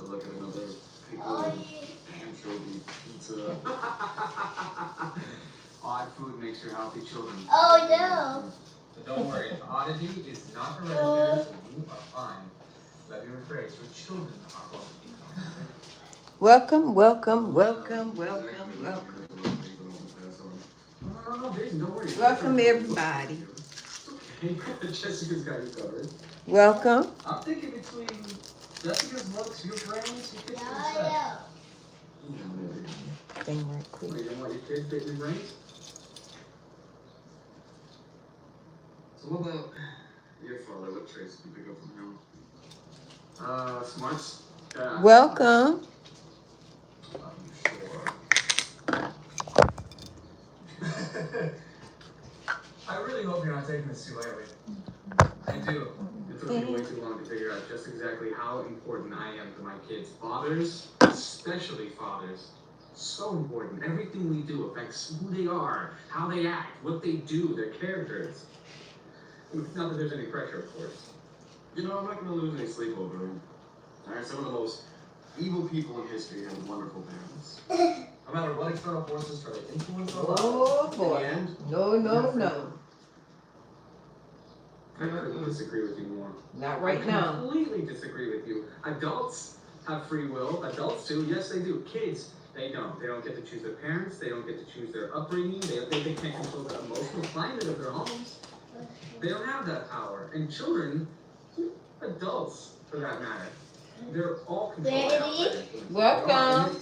to look at another pickle anchovy pizza. Odd food makes your healthy children. Oh no. But don't worry, oddity is not hereditary, so you are fine. Let me rephrase, your children are going to become. Welcome, welcome, welcome, welcome, welcome. No, Daisy, don't worry. Welcome, everybody. Okay, Jessica's got you covered. Welcome. I'm thinking between Jessica's looks, your brains, your kids' Yeah. Thing right quick. You don't want your kids getting your brains? So what about your father? What traits did you pick up from him? Smarts. Yeah. Welcome. I'm sure. I really hope you're not taking this too lightly. I do. It took me way too long to figure out just exactly how important I am to my kids. Fathers, especially fathers, so important. Everything we do affects who they are, how they act, what they do, their characters. Not that there's any pressure, of course. You know, I'm not going to lose any sleep over it. Alright, some of the most evil people in history have wonderful parents. No matter what external forces try to influence our lives. Oh boy. In the end, No. I couldn't disagree with you more. Not right I now. completely disagree with you. Adults have free will. Adults do. Yes, they do. Kids, they don't. They don't get to choose their parents. They don't get to choose their upbringing. They can't control the emotional climate of their homes. They don't have that power. And children, adults for that matter, they're all controlled. Daddy? Welcome.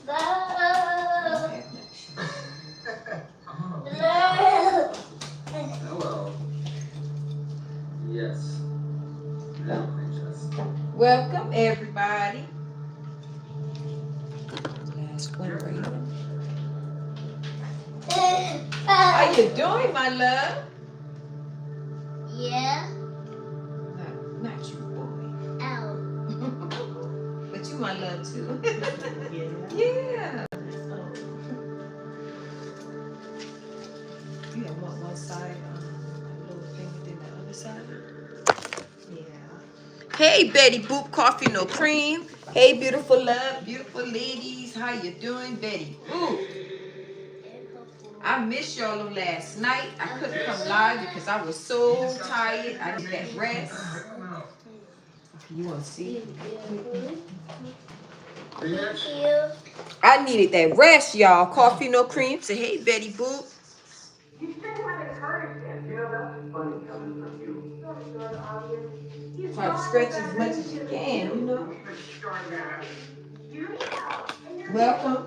No. Oh, hello. Yes. Hello, Princess. Welcome, everybody. Last one right here. How you doing, my love? Yeah. Not you, boy. Ow. But you my love too. Yeah. You have one side, a little finger, then the other side. Yeah. Hey, Betty Boop, coffee no cream. Hey, beautiful love, beautiful ladies. How you doing, Betty Boop? I missed y'all on last night. I couldn't come live because I was so tired. I needed that rest. You want to see? Thank you. I needed that rest, y'all. Coffee no cream. Say, hey, Betty Boop. You still haven't heard it. You know, that's funny coming from you. Try to stretch as much as you can, you know. Welcome.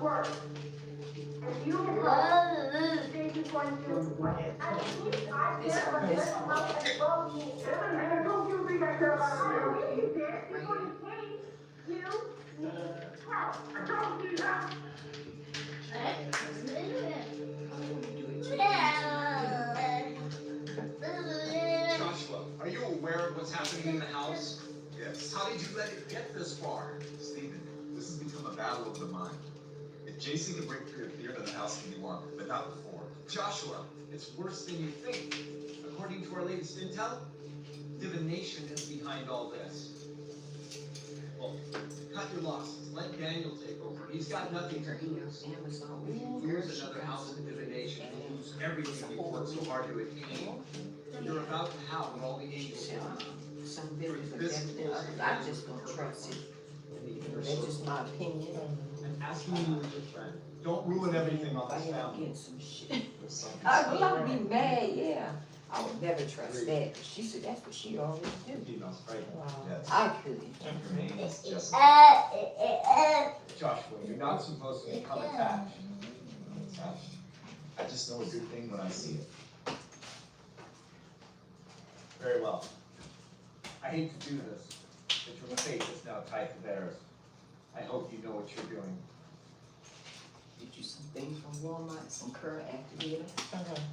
Joshua, are you aware of what's happening in the house? Yes. How did you let it get this far? Stephen, this has become a battle of the mind. If Jason can break through fear, then the house can be won, but not before. Joshua, it's worse than you think. According to our latest intel, divination is behind all this. Well, cut your losses. Let Daniel take over. He's got nothing to lose. If you lose another house of divination, you lose everything you've worked so hard to attain. You're about to have what all the angels want. Some business are better than others. I just don't trust it. That's just my opinion. I'm asking you as your friend. Don't ruin everything on I this had to family. get some shit. I'll be mad, yeah. I would never trust that. She said that's what she always do. Females, right? Yes. I couldn't. Your name is Jessica. Joshua, you're not supposed to become attached. I just know a good thing when I see it. Very well. I hate to do this, but your fate is now tied to theirs. I hope you know what you're doing. Get you some things from Walmart, some current activator.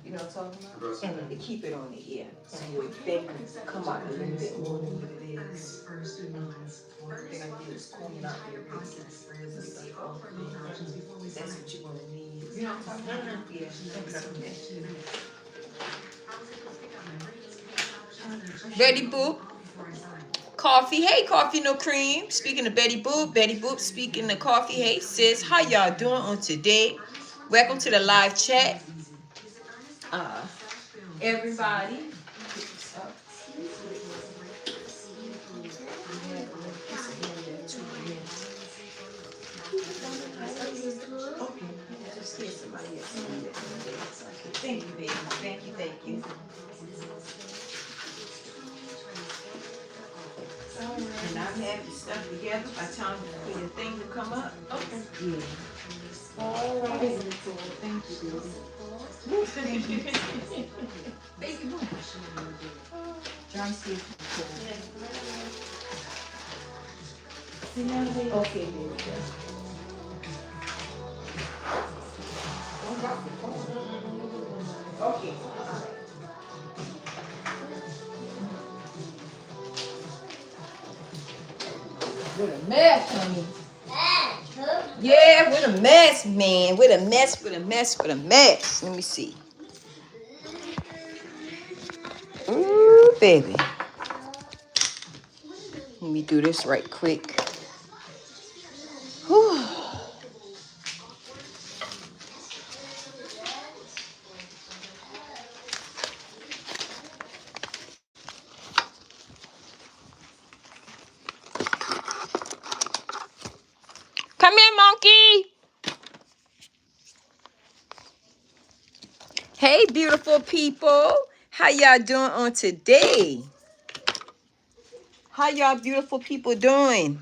You know what I'm talking about? To keep it on the ear. So your thing come out a little bit more than what it is. One thing I do is comb it out your process. That's what you want to need. You know what I'm talking about? Yeah. Ready, Boo? Coffee. Hey, Coffee No Cream. Speaking of Betty Boop. Betty Boop speaking of Coffee. Hey, sis. How y'all doing on today? Welcome to the live chat. Everybody. Thank you, baby. Thank you, thank you. And I've had the stuff together by the time for your thing to come up. Okay. Yeah. Thank you, baby. Baby, move. John Steve. Okay, baby. Okay. With a mess, honey. Yeah, with a mess, man. With a mess, with a mess, with a mess. Let me see. Ooh, baby. Let me do this right quick. Whew. Come here, monkey. Hey, beautiful people. How y'all doing on today? How y'all beautiful people doing?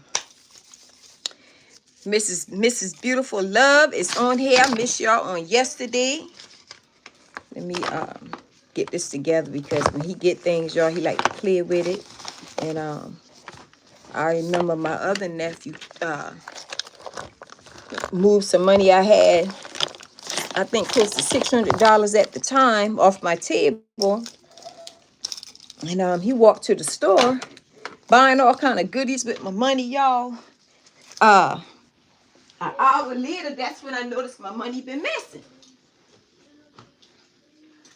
Mrs. Beautiful Love is on here. I missed y'all on yesterday. Let me get this together because when he get things, y'all, he like to play with it. And I remember my other nephew moved some money I had, I think close to $600 at the time, off my table. And he walked to the store buying all kind of goodies with my money, y'all. An hour later, that's when I noticed my money been missing.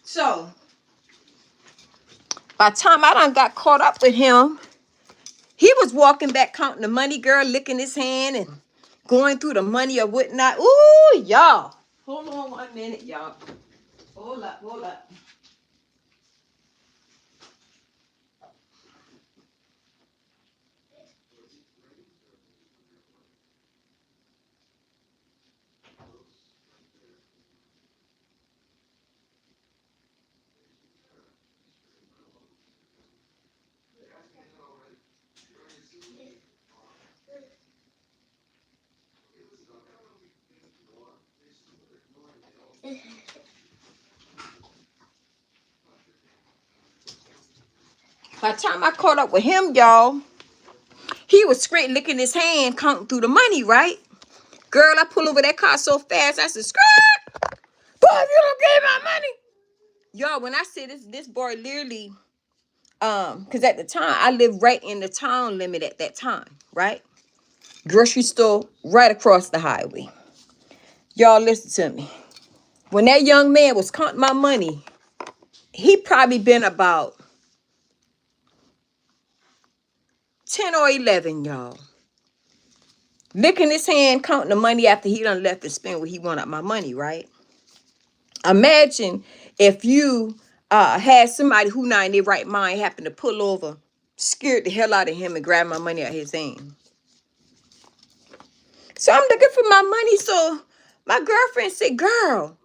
So, by the time I done got caught up with him, he was walking back counting the money, girl, licking his hand and going through the money or whatnot. Ooh, y'all. Hold on 1 minute, y'all. Hold up, hold up. By the time I caught up with him, y'all, he was straight licking his hand, counting through the money, right? Girl, I pull over that car so fast, I said, "Skirt! Boy, if you don't give my money." Y'all, when I say this boy literally, because at the time, I lived right in the town limit at that time, right? Grocery store right across the highway. Y'all, listen to me. When that young man was counting my money, he probably been about 10 or 11, y'all. Licking his hand, counting the money after he done left to spend what he wanted my money, right? Imagine if you had somebody who not in their right mind happen to pull over, scared the hell out of him and grab my money out of his hand. So I'm looking for my money. So my girlfriend said, girl,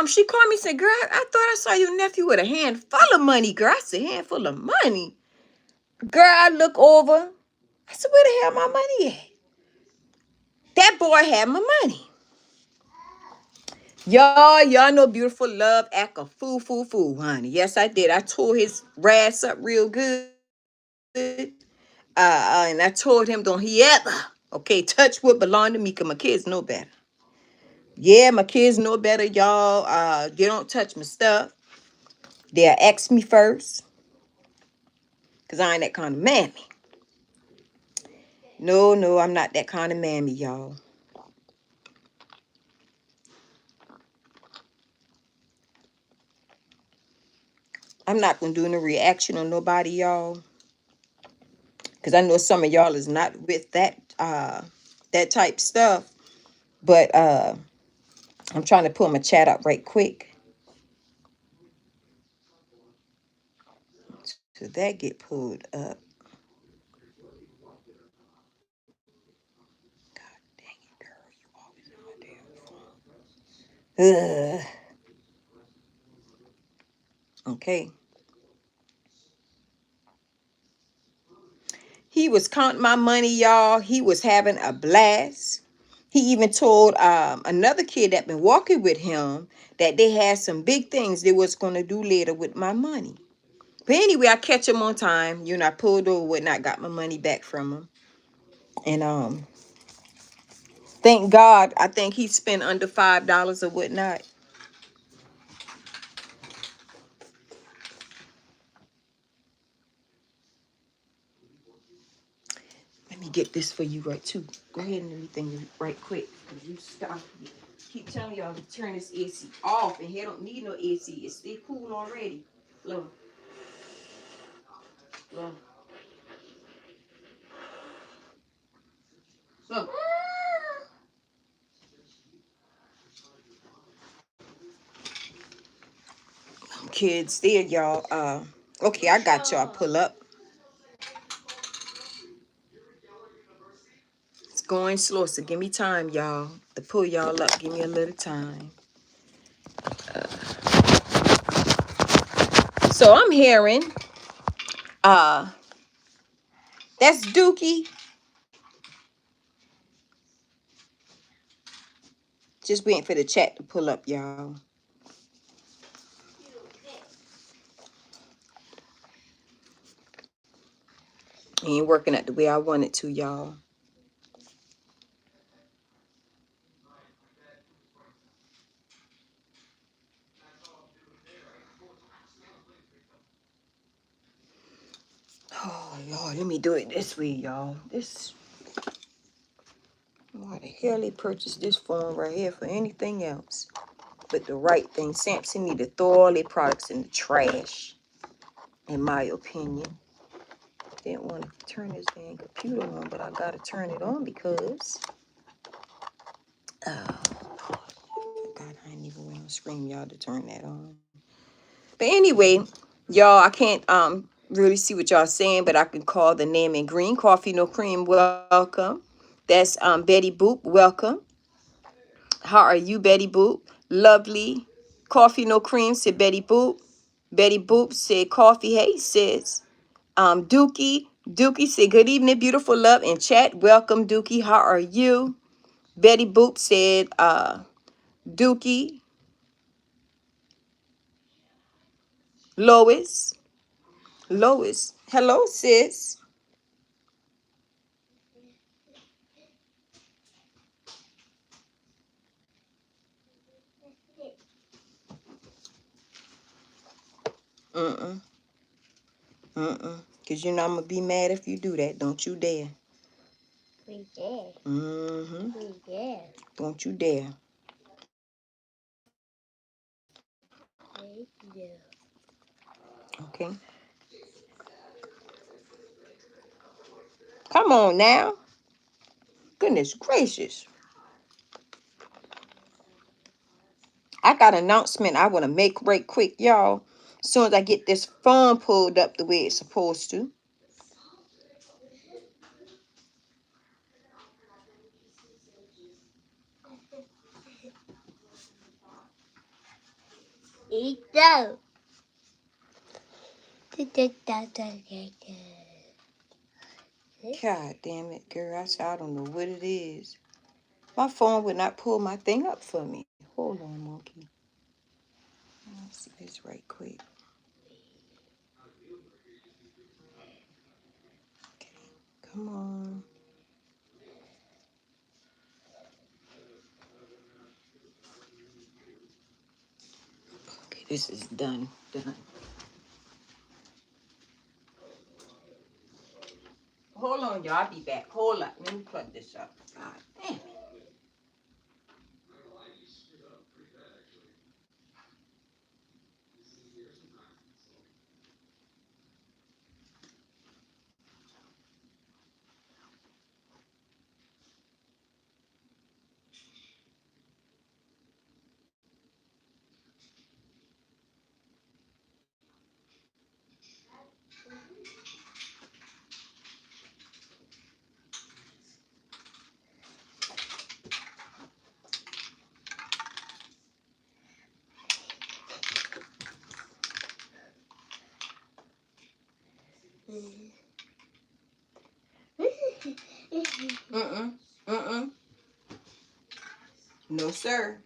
she called me and said, girl, I thought I saw your nephew with a handful of money, girl. I said, handful of money. Girl, I look over. I said, where the hell my money at? That boy had my money. Y'all know Beautiful Love act a fool, honey. Yes, I did. I tore his rass up real good. And I told him, don't he ever, okay, touch what belong to me, because my kids know better. Yeah, my kids know better, y'all. They don't touch my stuff. They'll ask me first, because I ain't that kind of mammy. No, I'm not that kind of mammy, y'all. I'm not going to do no reaction on nobody, y'all. Because I know some of y'all is not with that that type stuff. But I'm trying to pull my chat up right quick. So that get pulled up. God dang it, girl. You always on my damn phone. Ugh. Okay. He was counting my money, y'all. He was having a blast. He even told another kid that been walking with him that they had some big things they was going to do later with my money. But anyway, I catch him on time. You know, I pulled over, whatnot, got my money back from him. And thank God, I think he spent under $5 or whatnot. Let me get this for you right too. Go ahead and everything right quick. You stop. Keep telling y'all to turn this AC off, and he don't need no AC. It's still cool already. Look. Look. Look. Kids there, y'all. Okay, I got y'all. Pull up. It's going slow, so give me time, y'all, to pull y'all up. Give me a little time. So I'm hearing, that's Dookie. Just waiting for the chat to pull up, y'all. Ain't working out the way I want it to, y'all. Oh, Lord, let me do it this way, y'all. Why the hell they purchased this phone right here for anything else but the right thing? Samson need to throw all their products in the trash, in my opinion. Didn't want to turn this dang computer on, but I got to turn it on because... Oh, God, I ain't even want to scream y'all to turn that on. But anyway, y'all, I can't really see what y'all saying, but I can call the name in green. Coffee No Cream, welcome. That's Betty Boop, welcome. How are you, Betty Boop? Lovely. Coffee No Cream, said Betty Boop. Betty Boop said coffee. Hey, sis. Dookie. Dookie said good evening, beautiful love in chat. Welcome, Dookie. How are you? Betty Boop said Dookie. Lois. Lois. Hello, sis. Mm-mm. Mm-mm. Because you know I'm going to be mad if you do that. Don't you dare. We did. Mm-hmm. We did. Don't you dare. We did. Okay. Come on now. Goodness gracious. I got an announcement I want to make right quick, y'all. As soon as I get this phone pulled up the way it's supposed to. Eat them. God damn it, girl. I don't know what it is. My phone would not pull my thing up for me. Hold on, monkey. Let's see this right quick. Okay, come on. Okay, this is done. Done. Hold on, y'all. I'll be back. Hold up. Let me plug this up. God damn it. No, sir.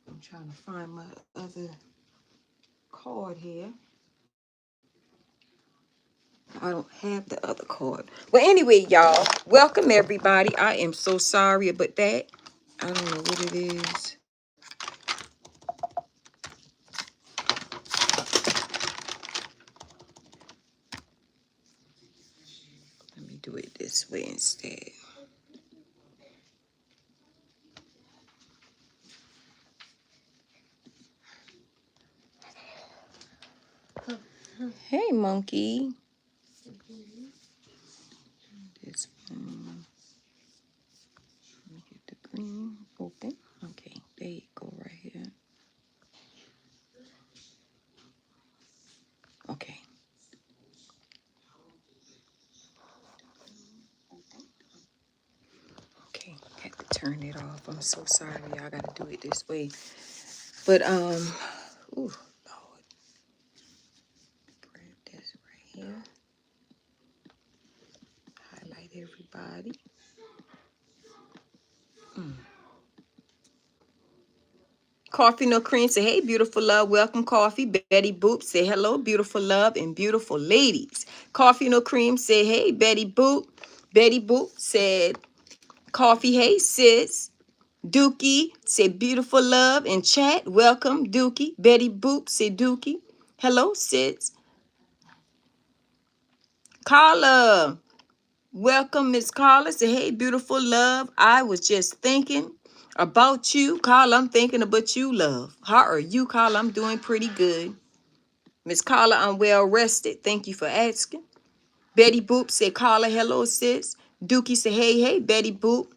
I'm trying to find my other card here. I don't have the other card. Well, anyway, y'all, welcome everybody. I am so sorry about that. I don't know what it is. Let me do it this way instead. Hey, monkey. This one. Let me get the green open. Okay, there you go, right here. Okay. Okay, had to turn it off. I'm so sorry, y'all. Gotta do it this way. But ooh, Lord. Grab this right here. Highlight everybody. Coffee No Cream say, hey, beautiful love. Welcome, Coffee. Betty Boop say, hello, beautiful love and beautiful ladies. Coffee No Cream say, hey, Betty Boop. Betty Boop said, Coffee, hey, sis. Dookie said, beautiful love in chat. Welcome, Dookie. Betty Boop said, Dookie. Hello, sis. Carla. Welcome, Miss Carla. Say, hey, beautiful love. I was just thinking about you. Carla, I'm thinking about you, love. How are you, Carla? I'm doing pretty good. Miss Carla, I'm well rested. Thank you for asking. Betty Boop said, Carla, hello, sis. Dookie said, hey, hey, Betty Boop.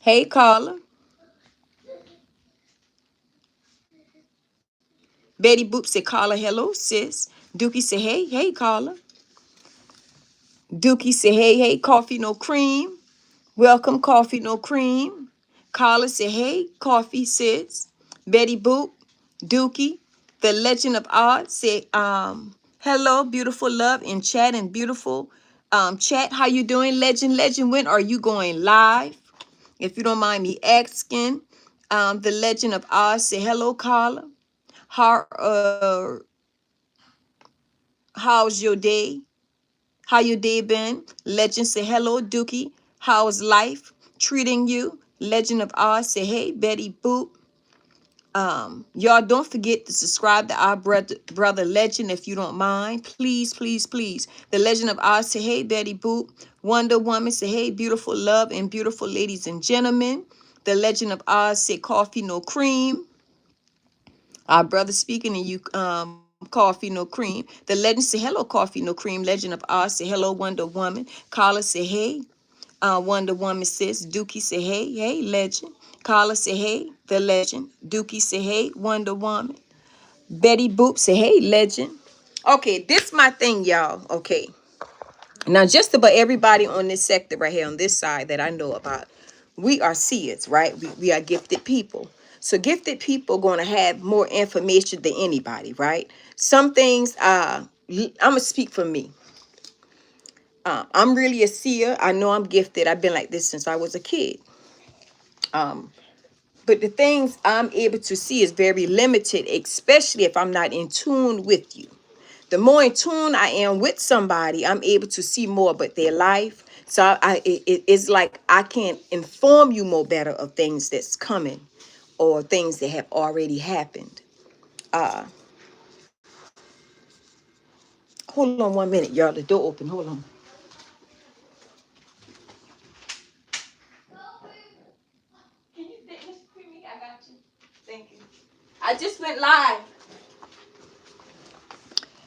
Hey, Carla. Betty Boop said, Carla, hello, sis. Dookie said, hey, hey, Carla. Dookie said, hey, hey, Coffee No Cream. Welcome, Coffee No Cream. Carla said, hey, Coffee, sis. Betty Boop, Dookie, the Legend of Oz said, hello, beautiful love in chat and beautiful chat. How you doing, Legend? When are you going live? If you don't mind me asking, the Legend of Oz said, hello, Carla. How's your day? How your day been? Legend say, hello, Dookie. How's life treating you? Legend of Oz say, hey, Betty Boop. Y'all don't forget to subscribe to our brother Legend if you don't mind. Please, please, please. The Legend of Oz say, hey, Betty Boop. Wonder Woman say, hey, beautiful love and beautiful ladies and gentlemen. The Legend of Oz say, Coffee No Cream. Our brother speaking and you Coffee No Cream. The Legend say, hello, Coffee No Cream. Legend of Oz say, hello, Wonder Woman. Carla say, hey. Wonder Woman says, Dookie say, hey, hey, Legend. Carla say, hey, the Legend. Dookie say, hey, Wonder Woman. Betty Boop say, hey, Legend. Okay, this my thing, y'all. Okay. Now, just about everybody on this sector right here on this side that I know about, we are seers, right? We are gifted people. So gifted people going to have more information than anybody, right? Some things, I'm going to speak for me. I'm really a seer. I know I'm gifted. I've been like this since I was a kid. But the things I'm able to see is very limited, especially if I'm not in tune with you. The more in tune I am with somebody, I'm able to see more about their life. So it's like I can inform you more better of things that's coming or things that have already happened. Hold on 1 minute, y'all. The door open. Hold on. I just went live.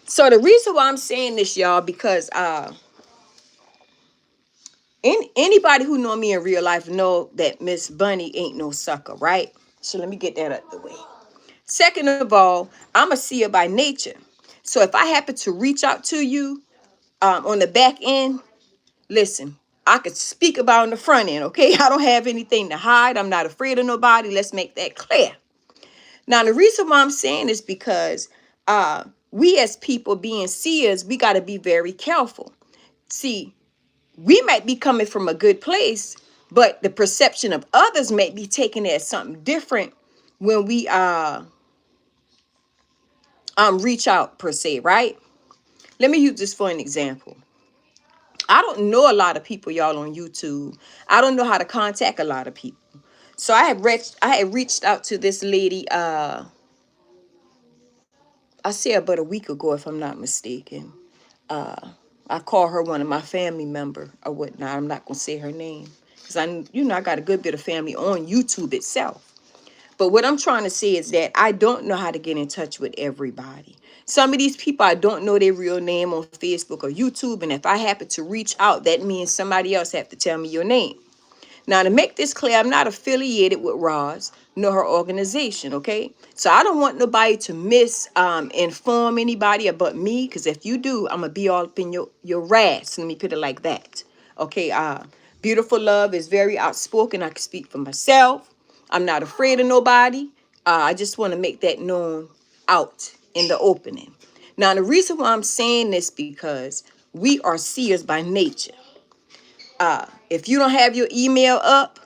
So the reason why I'm saying this, y'all, because anybody who know me in real life know that Miss Bunny ain't no sucker, right? So let me get that out the way. Second of all, I'm a seer by nature. So if I happen to reach out to you on the back end, listen, I could speak about on the front end, okay? I don't have anything to hide. I'm not afraid of nobody. Let's make that clear. Now, the reason why I'm saying this because we as people being seers, we got to be very careful. See, we might be coming from a good place, but the perception of others may be taken as something different when we reach out per se, right? Let me use this for an example. I don't know a lot of people, y'all, on YouTube. I don't know how to contact a lot of people. So I had reached out to this lady, I say about a week ago, if I'm not mistaken. I call her one of my family member or whatnot. I'm not gonna say her name because I got a good bit of family on YouTube itself. But what I'm trying to say is that I don't know how to get in touch with everybody. Some of these people, I don't know their real name on Facebook or YouTube. And if I happen to reach out, that means somebody else have to tell me your name. Now, to make this clear, I'm not affiliated with Roz nor her organization, okay? So I don't want nobody to inform anybody about me, because if you do, I'm going to be all up in your ass. Let me put it like that, okay? Beautiful Love is very outspoken. I can speak for myself. I'm not afraid of nobody. I just want to make that known out in the opening. Now, the reason why I'm saying this because we are seers by nature. If you don't have your email up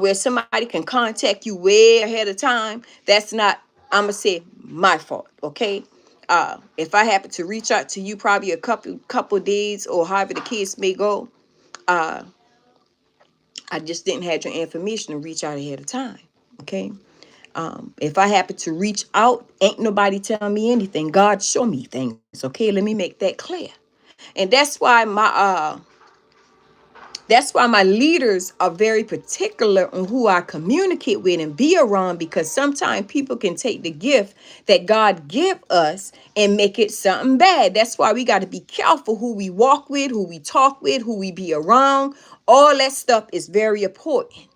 where somebody can contact you way ahead of time, that's not, I'm going to say, my fault, okay? If I happen to reach out to you probably a couple days or however the case may go, I just didn't have your information to reach out ahead of time, okay? If I happen to reach out, ain't nobody tell me anything. God show me things, okay? Let me make that clear. And that's why my leaders are very particular on who I communicate with and be around, because sometimes people can take the gift that God give us and make it something bad. That's why we got to be careful who we walk with, who we talk with, who we be around. All that stuff is very important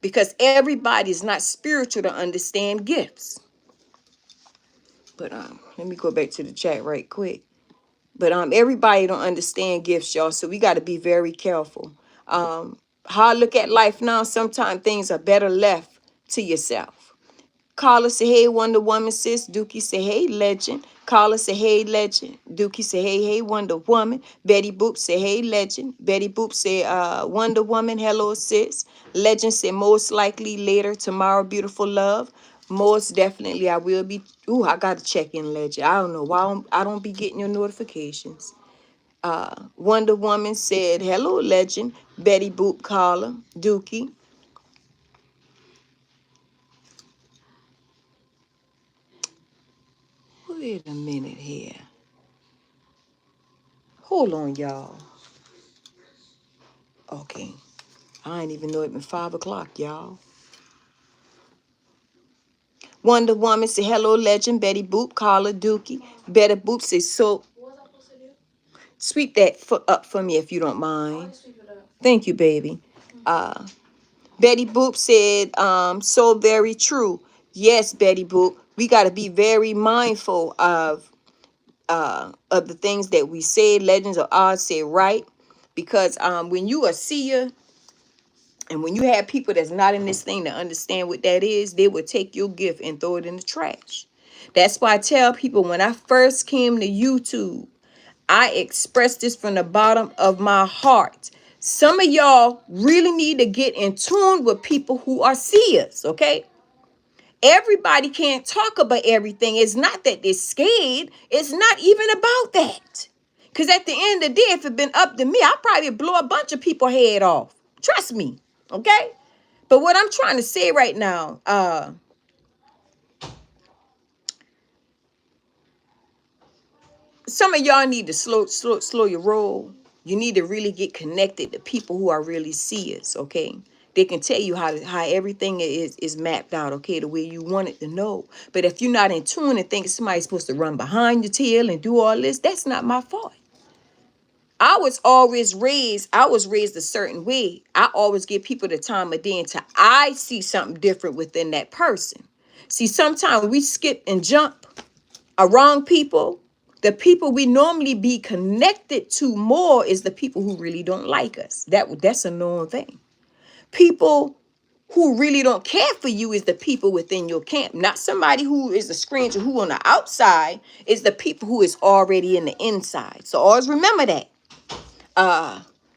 because everybody is not spiritual to understand gifts. But let me go back to the chat right quick. But everybody don't understand gifts, y'all. So we got to be very careful. How I look at life now, sometimes things are better left to yourself. Carla say, hey, Wonder Woman, sis. Dookie say, hey, legend. Carla say, hey, legend. Dookie say, hey, Wonder Woman. Betty Boop say, hey, legend. Betty Boop say, Wonder Woman, hello, sis. Legend say, most likely later tomorrow, beautiful love. Most definitely, I will be. Ooh, I got to check in, legend. I don't know why I don't be getting your notifications. Wonder Woman said, hello, legend. Betty Boop, Carla, Dookie. Wait a minute here. Hold on, y'all. Okay. I ain't even know it been 5 o'clock, y'all. Wonder Woman say, hello, legend. Betty Boop, Carla, Dookie. Betty Boop say, so. Sweep that up for me if you don't mind. Thank you, baby. Betty Boop said, so very true. Yes, Betty Boop. We got to be very mindful of the things that we say. Legends of Oz say right. Because when you are seer, and when you have people that's not in this thing to understand what that is, they will take your gift and throw it in the trash. That's why I tell people when I first came to YouTube, I expressed this from the bottom of my heart. Some of y'all really need to get in tune with people who are seers, okay? Everybody can't talk about everything. It's not that they're scared. It's not even about that. Because at the end of the day, if it been up to me, I'd probably blow a bunch of people's head off. Trust me, okay? But what I'm trying to say right now, some of y'all need to slow your roll. You need to really get connected to people who are really seers, okay? They can tell you how everything is mapped out, okay, the way you want it to know. But if you're not in tune and think somebody's supposed to run behind your tail and do all this, that's not my fault. I was raised a certain way. I always give people the time of day until I see something different within that person. See, sometimes we skip and jump around people. The people we normally be connected to more is the people who really don't like us. That's a known thing. People who really don't care for you is the people within your camp, not somebody who is a stranger who on the outside is the people who is already in the inside. So always remember that.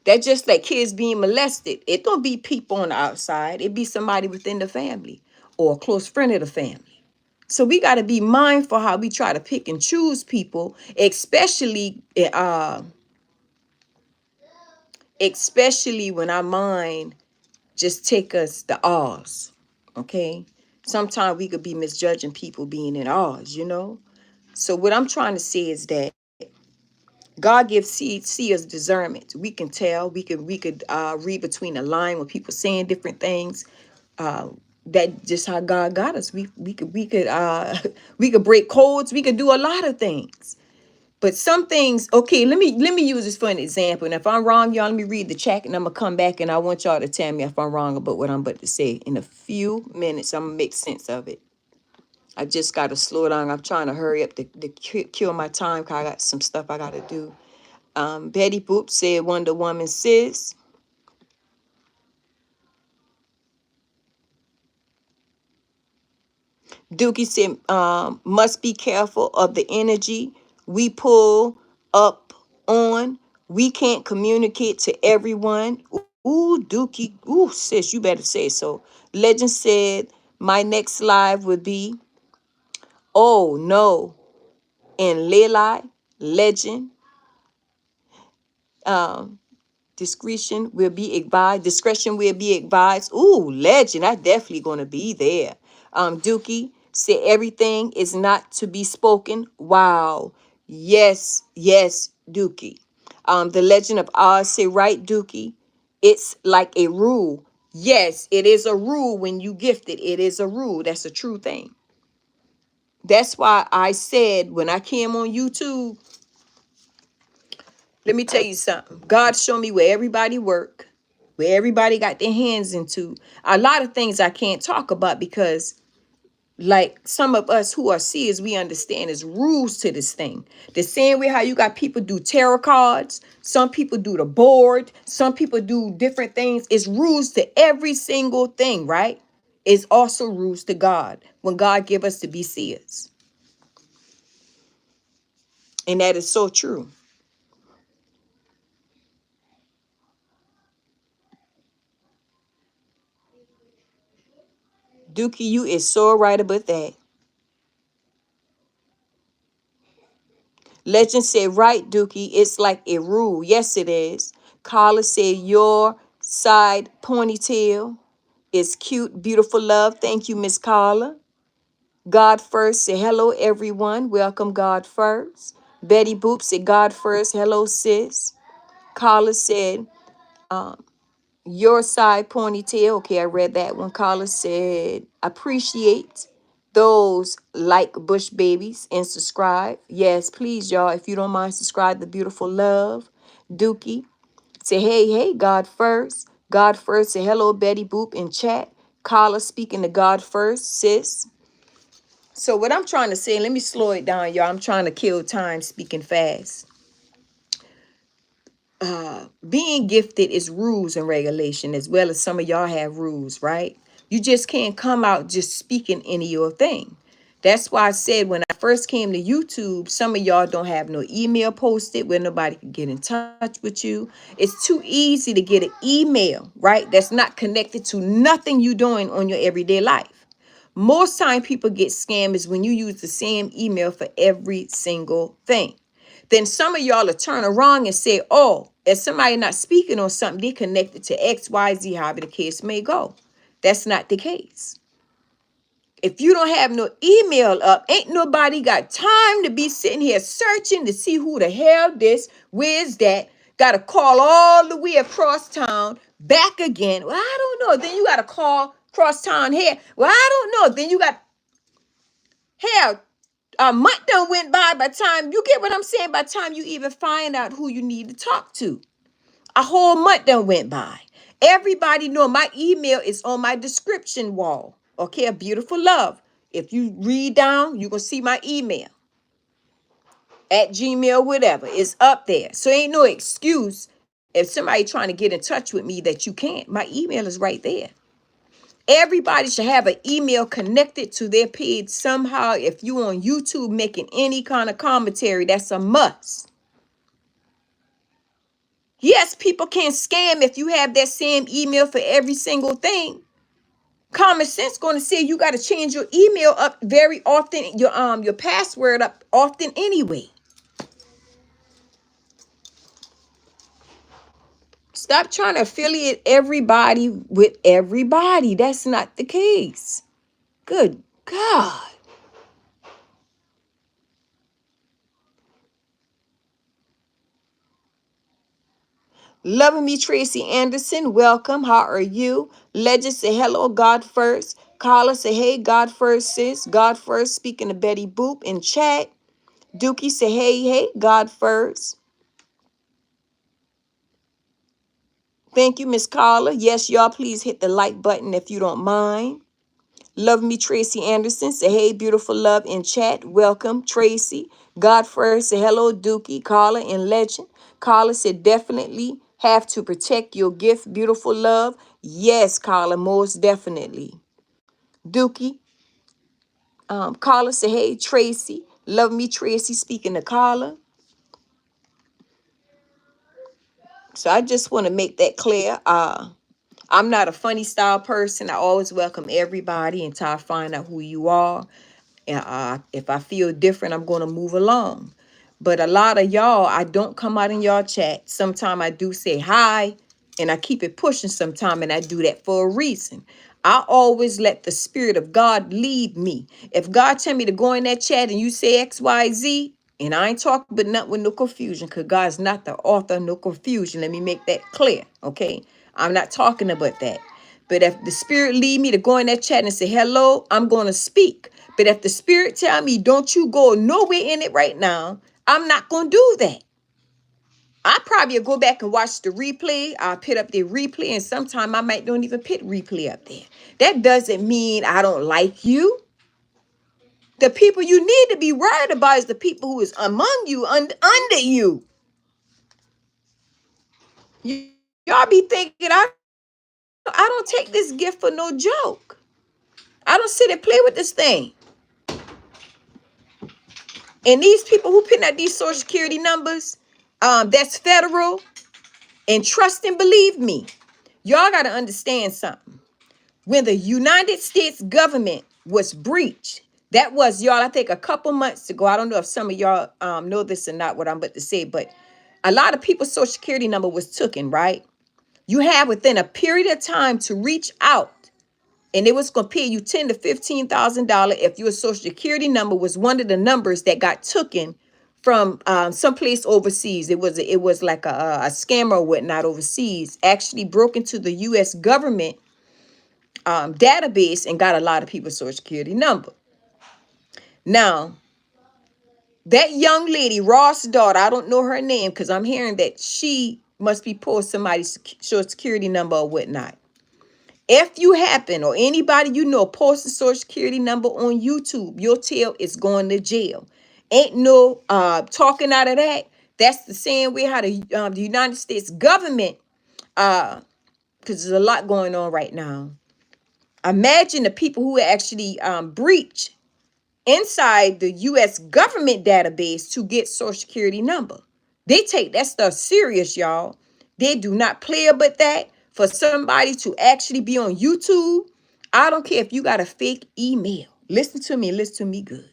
That's just like kids being molested. It don't be people on the outside. It be somebody within the family or a close friend of the family. So we got to be mindful how we try to pick and choose people, especially when our mind just take us to ours. Okay. Sometimes we could be misjudging people being in ours, you know. So what I'm trying to say is that God gives see us discernment. We can tell. We could read between the line when people saying different things. That just how God got us. We could we could break codes. We could do a lot of things. But some things, okay, let me use this for an example. And if I'm wrong, y'all, let me read the chat and I'm gonna come back and I want y'all to tell me if I'm wrong about what I'm about to say. In a few minutes, I'm gonna make sense of it. I just gotta slow down. I'm trying to hurry up to kill my time because I got some stuff I gotta do. Betty Boop said Wonder Woman sis. Dookie said, must be careful of the energy we pull up on. We can't communicate to everyone. Ooh, Dookie. Ooh, sis, you better say so. Legend said, my next live would be, oh, no. And Leli, Legend. Discretion will be advised. Discretion will be advised. Ooh, Legend. I definitely gonna be there. Dookie said everything is not to be spoken. Wow. Yes, Dookie. The Legend of Oz say right, Dookie. It's like a rule. Yes, it is a rule when you gifted. It is a rule. That's a true thing. That's why I said when I came on YouTube, let me tell you something. God showed me where everybody work, where everybody got their hands into. A lot of things I can't talk about because, like some of us who are seers, we understand there's rules to this thing. The same way how you got people do tarot cards, some people do the board, some people do different things. It's rules to every single thing, right? It's also rules to God when God give us to be seers. And that is so true. Dookie, you is so right about that. Legend said, right, Dookie, it's like a rule. Yes, it is. Carla said, your side ponytail is cute, beautiful love. Thank you, Miss Carla. God First said, hello, everyone. Welcome, God First. Betty Boop said, God First. Hello, sis. Carla said, your side ponytail. Okay, I read that one. Carla said, appreciate those like Bush babies and subscribe. Yes, please, y'all. If you don't mind, subscribe to Beautiful Love. Dookie. Say, hey, God First. God First. Say, hello, Betty Boop in chat. Carla speaking to God First, sis. So what I'm trying to say, let me slow it down, y'all. I'm trying to kill time speaking fast. Being gifted is rules and regulation, as well as some of y'all have rules, right? You just can't come out just speaking any your thing. That's why I said when I first came to YouTube, some of y'all don't have no email posted where nobody can get in touch with you. It's too easy to get an email, right? That's not connected to nothing you doing on your everyday life. Most time people get scammed is when you use the same email for every single thing. Then some of y'all will turn around and say, oh, if somebody not speaking on something, they connected to X, Y, Z, however the case may go. That's not the case. If you don't have no email up, ain't nobody got time to be sitting here searching to see who the hell this, where's that. Got to call all the way across town, back again. Well, I don't know. Then you got to call cross town here. Well, I don't know. Then you got, hell, a month done went by time, you get what I'm saying? By the time you even find out who you need to talk to. A whole month done went by. Everybody know my email is on my description wall. Okay, a beautiful love. If you read down, you're going to see my email. At Gmail, whatever. It's up there. So ain't no excuse if somebody trying to get in touch with me that you can't. My email is right there. Everybody should have an email connected to their page somehow. If you on YouTube making any kind of commentary, that's a must. Yes, people can scam if you have that same email for every single thing. Common sense going to say you got to change your email up very often, your password up often anyway. Stop trying to affiliate everybody with everybody. That's not the case. Good God. Loving Me Tracy Anderson, welcome. How are you? Legend say hello, God first. Carla say, hey, God first, sis. God first, speaking to Betty Boop in chat. Dookie say, hey, God first. Thank you, Miss Carla. Yes, y'all, please hit the like button if you don't mind. Love Me Tracy Anderson say, hey, beautiful love in chat. Welcome, Tracy. God first say, hello, Dookie, Carla, and Legend. Carla said, definitely have to protect your gift, beautiful love. Yes, Carla, most definitely. Dookie. Carla said, hey, Tracy. Love Me Tracy, speaking to Carla. So I just want to make that clear. I'm not a funny style person. I always welcome everybody until I find out who you are. And if I feel different, I'm going to move along. But a lot of y'all, I don't come out in y'all chat. Sometimes I do say hi, and I keep it pushing sometime, and I do that for a reason. I always let the Spirit of God lead me. If God tell me to go in that chat and you say X, Y, Z, and I ain't talking but not with no confusion, because God's not the author of no confusion. Let me make that clear, okay? I'm not talking about that. But if the Spirit lead me to go in that chat and say hello, I'm going to speak. But if the Spirit tell me don't you go nowhere in it right now, I'm not going to do that. I probably will go back and watch the replay. I'll put up the replay, and sometime I might don't even put replay up there. That doesn't mean I don't like you. The people you need to be worried about is the people who is among you, under you. Y'all be thinking I don't take this gift for no joke. I don't sit and play with this thing. And these people who putting out these social security numbers, that's federal. And trust and believe me, y'all got to understand something. When the United States government was breached, that was, y'all, I think a couple months ago. I don't know if some of y'all know this or not, what I'm about to say, but a lot of people's social security number was taken, right? You have within a period of time to reach out, and it was going to pay you $10,000 to $15,000 if your social security number was one of the numbers that got taken from someplace overseas. It was like a scammer or whatnot overseas, actually broke into the U.S. government database and got a lot of people's social security number. Now, that young lady, Ross' daughter, I don't know her name because I'm hearing that she must be pulling somebody's social security number or whatnot. If you happen, or anybody you know, post a social security number on YouTube, your tail is going to jail. Ain't no talking out of that. That's the same way how the United States government, because there's a lot going on right now. Imagine the people who actually breach inside the U.S. government database to get social security number. They take that stuff serious, y'all. They do not play about that. For somebody to actually be on YouTube, I don't care if you got a fake email. Listen to me good.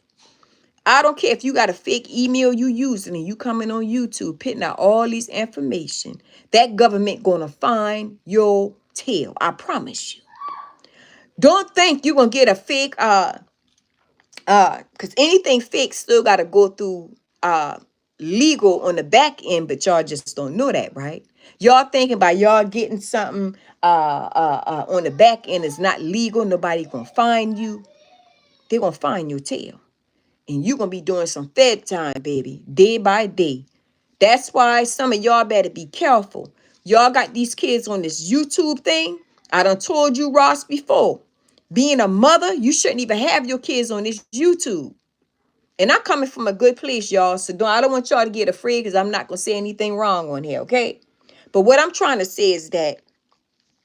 I don't care if you got a fake email you using and you coming on YouTube, putting out all these information. That government gonna find your tail. I promise you. Don't think you're gonna get a fake because anything fake still gotta go through legal on the back end, but y'all just don't know that, right? Y'all thinking about y'all getting something on the back end is not legal. Nobody gonna find you. They're gonna find your tail. And you're gonna be doing some fed time, baby, day by day. That's why some of y'all better be careful. Y'all got these kids on this YouTube thing. I done told you, Ross, before. Being a mother, you shouldn't even have your kids on this YouTube. And I'm coming from a good place, y'all. So I don't want y'all to get afraid because I'm not going to say anything wrong on here, okay? But what I'm trying to say is that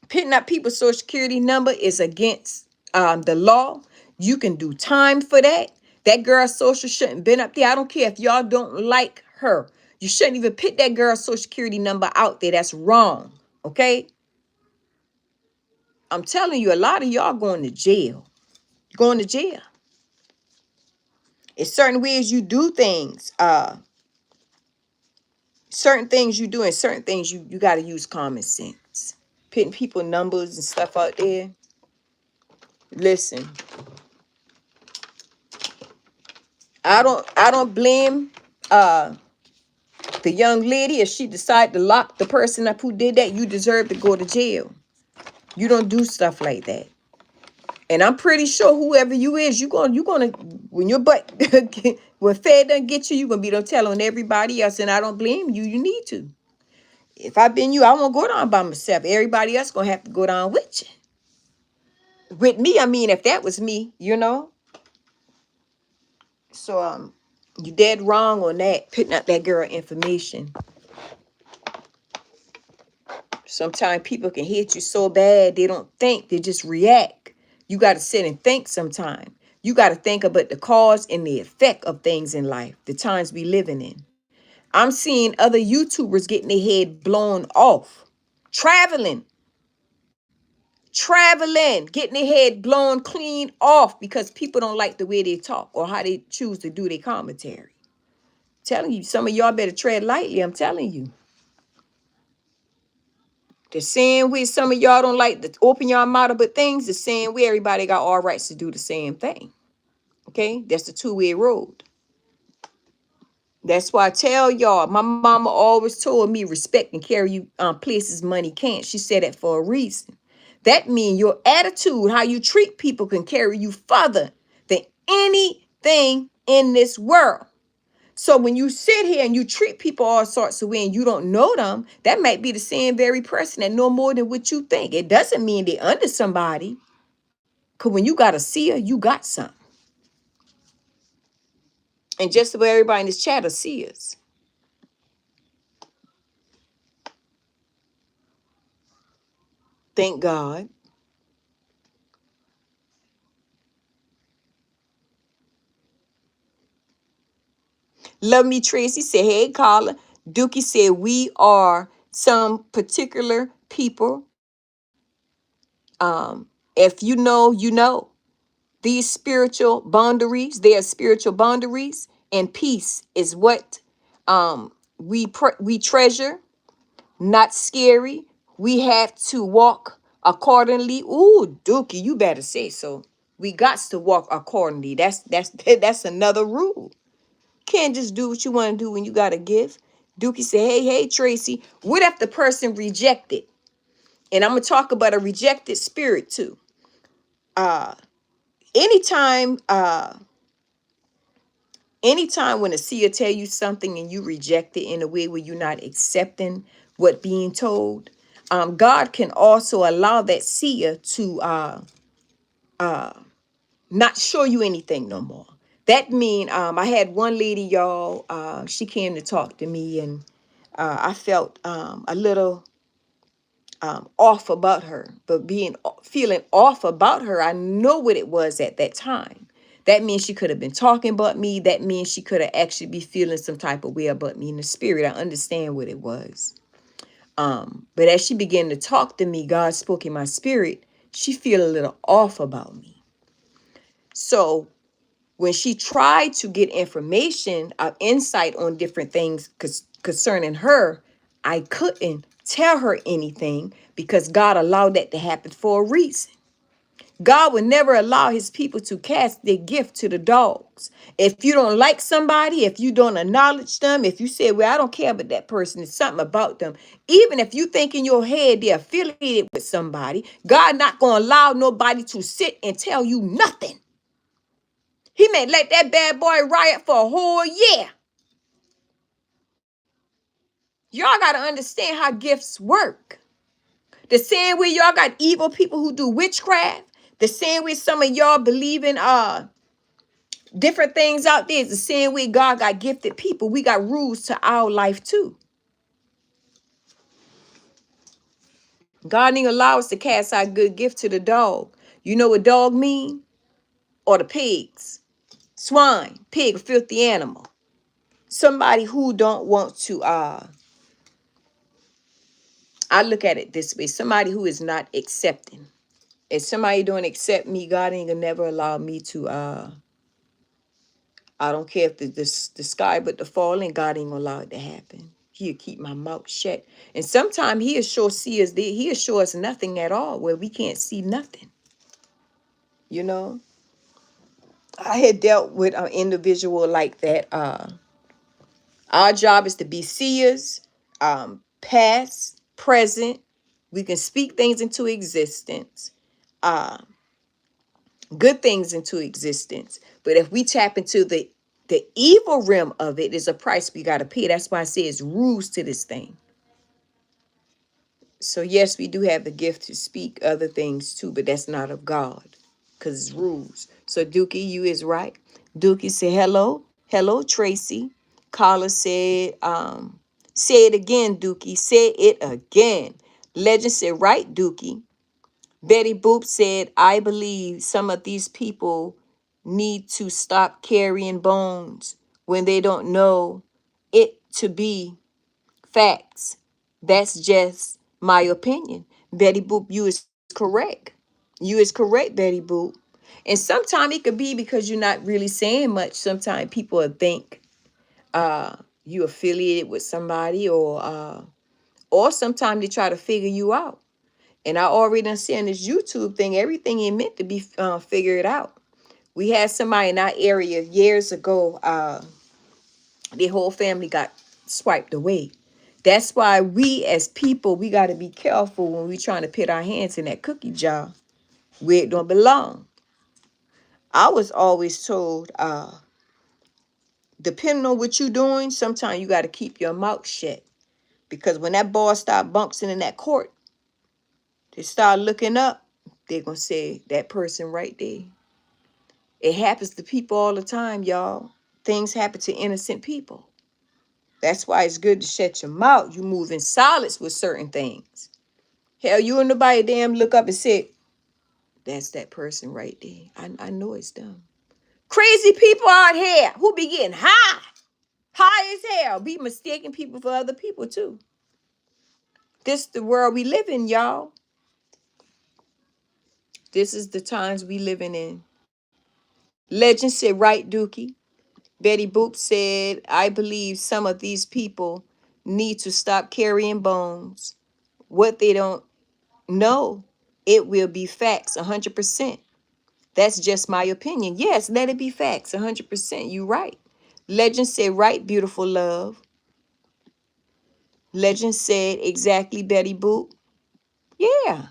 putting up people's social security number is against the law. You can do time for that. That girl's social shouldn't been up there. I don't care if y'all don't like her. You shouldn't even put that girl's social security number out there. That's wrong, okay? I'm telling you, a lot of y'all going to jail. Going to jail. It's certain ways you do things. Certain things you do and certain things you got to use common sense. Putting people numbers and stuff out there. Listen. I don't blame the young lady if she decided to lock the person up who did that. You deserve to go to jail. You don't do stuff like that. And I'm pretty sure whoever you is, you gonna when your butt when Fed doesn't get you, you're gonna be don't tell on everybody else. And I don't blame you. You need to. If I been you, I won't go down by myself. Everybody else gonna have to go down with you. With me, I mean, if that was me, you know. So you dead wrong on that, putting out that girl information. Sometimes people can hit you so bad they don't think, they just react. You got to sit and think sometime. You got to think about the cause and the effect of things in life, the times we living in. I'm seeing other YouTubers getting their head blown off, traveling, getting their head blown clean off because people don't like the way they talk or how they choose to do their commentary. Telling you, some of y'all better tread lightly. I'm telling you. The same way some of y'all don't like to open your mouth about things, the same way everybody got all rights to do the same thing. Okay? That's the two-way road. That's why I tell y'all, my mama always told me respect and carry you places money can't. She said that for a reason. That means your attitude, how you treat people can carry you further than anything in this world. So when you sit here and you treat people all sorts of way and you don't know them, that might be the same very person that know more than what you think. It doesn't mean they're under somebody. Because when you got a seer, you got something. And just about everybody in this chat are seers. Thank God. Love Me Tracy said, hey, Carla. Dookie said, we are some particular people. If you know, you know. These spiritual boundaries, they are spiritual boundaries, and peace is what we treasure, not scary. We have to walk accordingly. Ooh, Dookie, you better say so. We got to walk accordingly. That's another rule. Can't just do what you want to do when you got a gift. Dookie said, hey, Tracy, what if the person rejected? And I'm going to talk about a rejected spirit too. Anytime when a seer tell you something and you reject it in a way where you're not accepting what being told, God can also allow that seer to not show you anything no more. That mean I had one lady, y'all, she came to talk to me, and I felt a little off about her. But feeling off about her, I know what it was at that time. That means she could have been talking about me. That means she could have actually be feeling some type of way about me in the spirit. I understand what it was. But as she began to talk to me, God spoke in my spirit. She feel a little off about me. So when she tried to get information, insight on different things concerning her, I couldn't tell her anything because God allowed that to happen for a reason. God will never allow his people to cast their gift to the dogs. If you don't like somebody, if you don't acknowledge them, if you say, well, I don't care about that person, it's something about them. Even if you think in your head they're affiliated with somebody, God not going to allow nobody to sit and tell you nothing. He may let that bad boy riot for a whole year. Y'all got to understand how gifts work. The same way y'all got evil people who do witchcraft, the same way some of y'all believe in different things out there, is the same way God got gifted people. We got rules to our life too. God didn't allow us to cast our good gift to the dog. You know what dog mean? Or the pigs. Swine, pig, filthy animal. Somebody who don't want to, I look at it this way. Somebody who is not accepting. If somebody don't accept me, God ain't gonna never allow me to, I don't care if the sky but the falling, God ain't gonna allow it to happen. He'll keep my mouth shut. And sometimes he'll show us nothing at all where we can't see nothing. You know? I had dealt with an individual like that. Our job is to be seers, past, present. We can speak things into existence, good things into existence. But if we tap into the evil realm of it, is a price we got to pay. That's why I say it's rules to this thing. So yes, we do have the gift to speak other things too, but that's not of God, because it's rules. So Dookie, you is right. Dookie said, hello. Hello, Tracy. Carla said, say it again, Dookie. Say it again. Legend said, right, Dookie. Betty Boop said, I believe some of these people need to stop carrying bones when they don't know it to be facts. That's just my opinion. Betty Boop, you is correct. You is correct, Betty Boop. And sometimes it could be because you're not really saying much. Sometimes people will think you affiliated with somebody, or sometimes they try to figure you out. And I already done seen this YouTube thing. Everything ain't meant to be figured out. We had somebody in our area years ago. Their whole family got swiped away. That's why we as people, we got to be careful when we trying to put our hands in that cookie jar where it don't belong. I was always told, depending on what you're doing, sometimes you got to keep your mouth shut. Because when that ball start bouncing in that court, they start looking up, they're going to say, that person right there. It happens to people all the time, y'all. Things happen to innocent people. That's why it's good to shut your mouth. You move in silence with certain things. Hell, you and nobody damn look up and say, that's that person right there. I know it's them. Crazy people out here who be getting high as hell, be mistaking people for other people too. This the world we live in, y'all. This is the times we living in. Legend said, right, Dookie. Betty Boop said, I believe some of these people need to stop carrying bones. What they don't know, it will be facts 100%. That's just my opinion. Yes, let it be facts 100%. You right. Legend said, right, beautiful love. Legend said, exactly, Betty Boop. Yeah,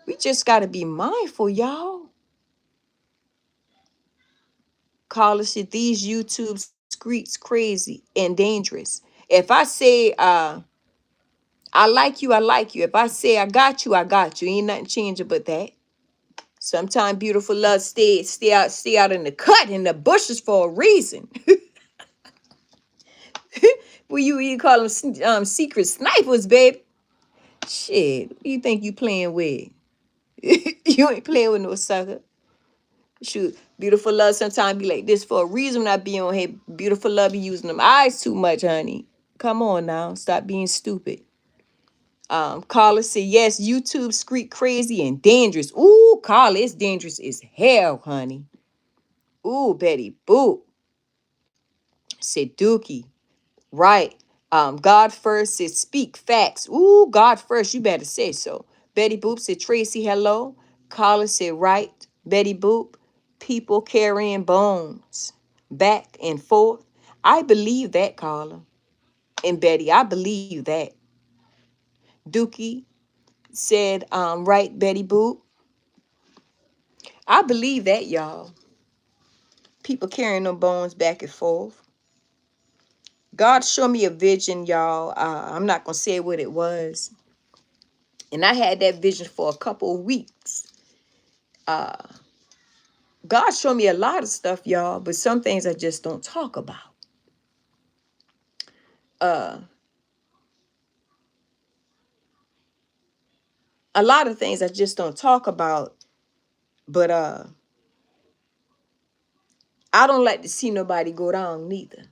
we just got to be mindful, y'all. Carla said, these YouTube streets crazy and dangerous. If I say, I like you, I like you. If I say I got you, I got you. Ain't nothing changing but that. Sometimes beautiful love stay out in the cut in the bushes for a reason. Well, you call them secret snipers, baby. Shit, who you think you playing with? You ain't playing with no sucker. Shoot, beautiful love sometimes be like this for a reason. When I be on here, beautiful love be using them eyes too much, honey. Come on now, stop being stupid. Carla said, yes, YouTube street crazy and dangerous. Ooh, Carla, it's dangerous as hell, honey. Ooh, Betty Boop. Said Dookie. Right. God first said speak facts. Ooh, God first, you better say so. Betty Boop said, Tracy, hello. Carla said, right, Betty Boop, people carrying bones back and forth. I believe that, Carla. And Betty, I believe that. Dookie said, right, Betty Boop. I believe that, y'all. People carrying them bones back and forth. God showed me a vision, y'all. I'm not going to say what it was. And I had that vision for a couple of weeks. God showed me a lot of stuff, y'all, but some things I just don't talk about. A lot of things I just don't talk about, but I don't like to see nobody go down neither.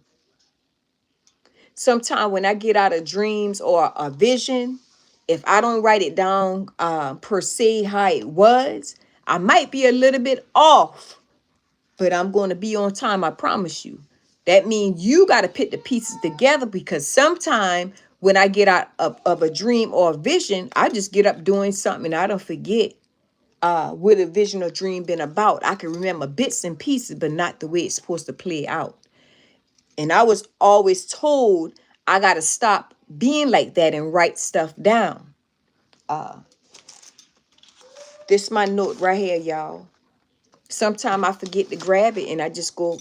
Sometimes when I get out of dreams or a vision, if I don't write it down per se how it was, I might be a little bit off, but I'm going to be on time, I promise you. That means you got to put the pieces together, because sometime when I get out of a dream or a vision, I just get up doing something and I don't forget what a vision or dream been about. I can remember bits and pieces, but not the way it's supposed to play out. And I was always told I got to stop being like that and write stuff down. This my note right here, y'all. Sometimes I forget to grab it and I just go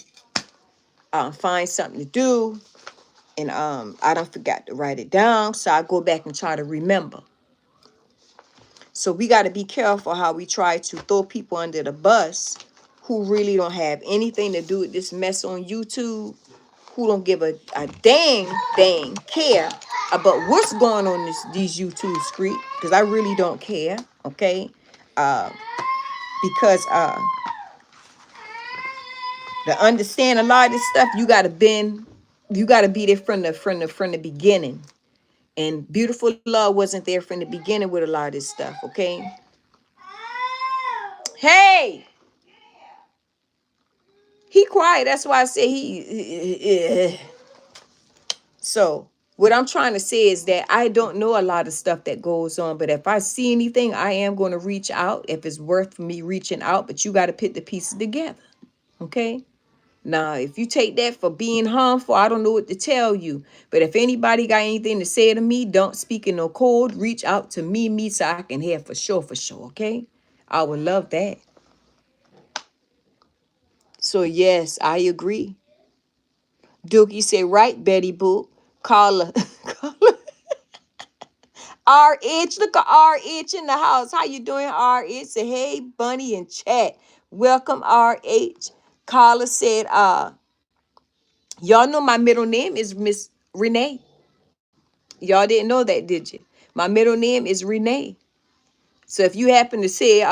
find something to do. And I don't forgot to write it down. So I go back and try to remember. So we got to be careful how we try to throw people under the bus who really don't have anything to do with this mess on YouTube, who don't give a dang care about what's going on these YouTube streets, because I really don't care, okay? Because to understand a lot of this stuff, you gotta be there from the beginning. And Beautiful Love wasn't there from the beginning with a lot of this stuff, okay? Hey! He quiet. That's why I say he. So what I'm trying to say is that I don't know a lot of stuff that goes on, but if I see anything, I am going to reach out if it's worth me reaching out. But you got to put the pieces together, okay? Now, if you take that for being harmful, I don't know what to tell you. But if anybody got anything to say to me, don't speak in no code. Reach out to me so I can hear for sure, okay? I would love that. So yes, I agree. Dookie said, right, Betty Boop. Carla. RH, look at RH in the house. How you doing, RH? Say, hey, Bunny in chat. Welcome, RH. Carla said, y'all know my middle name is Miss Renee. Y'all didn't know that, did you? My middle name is Renee. So if you happen to say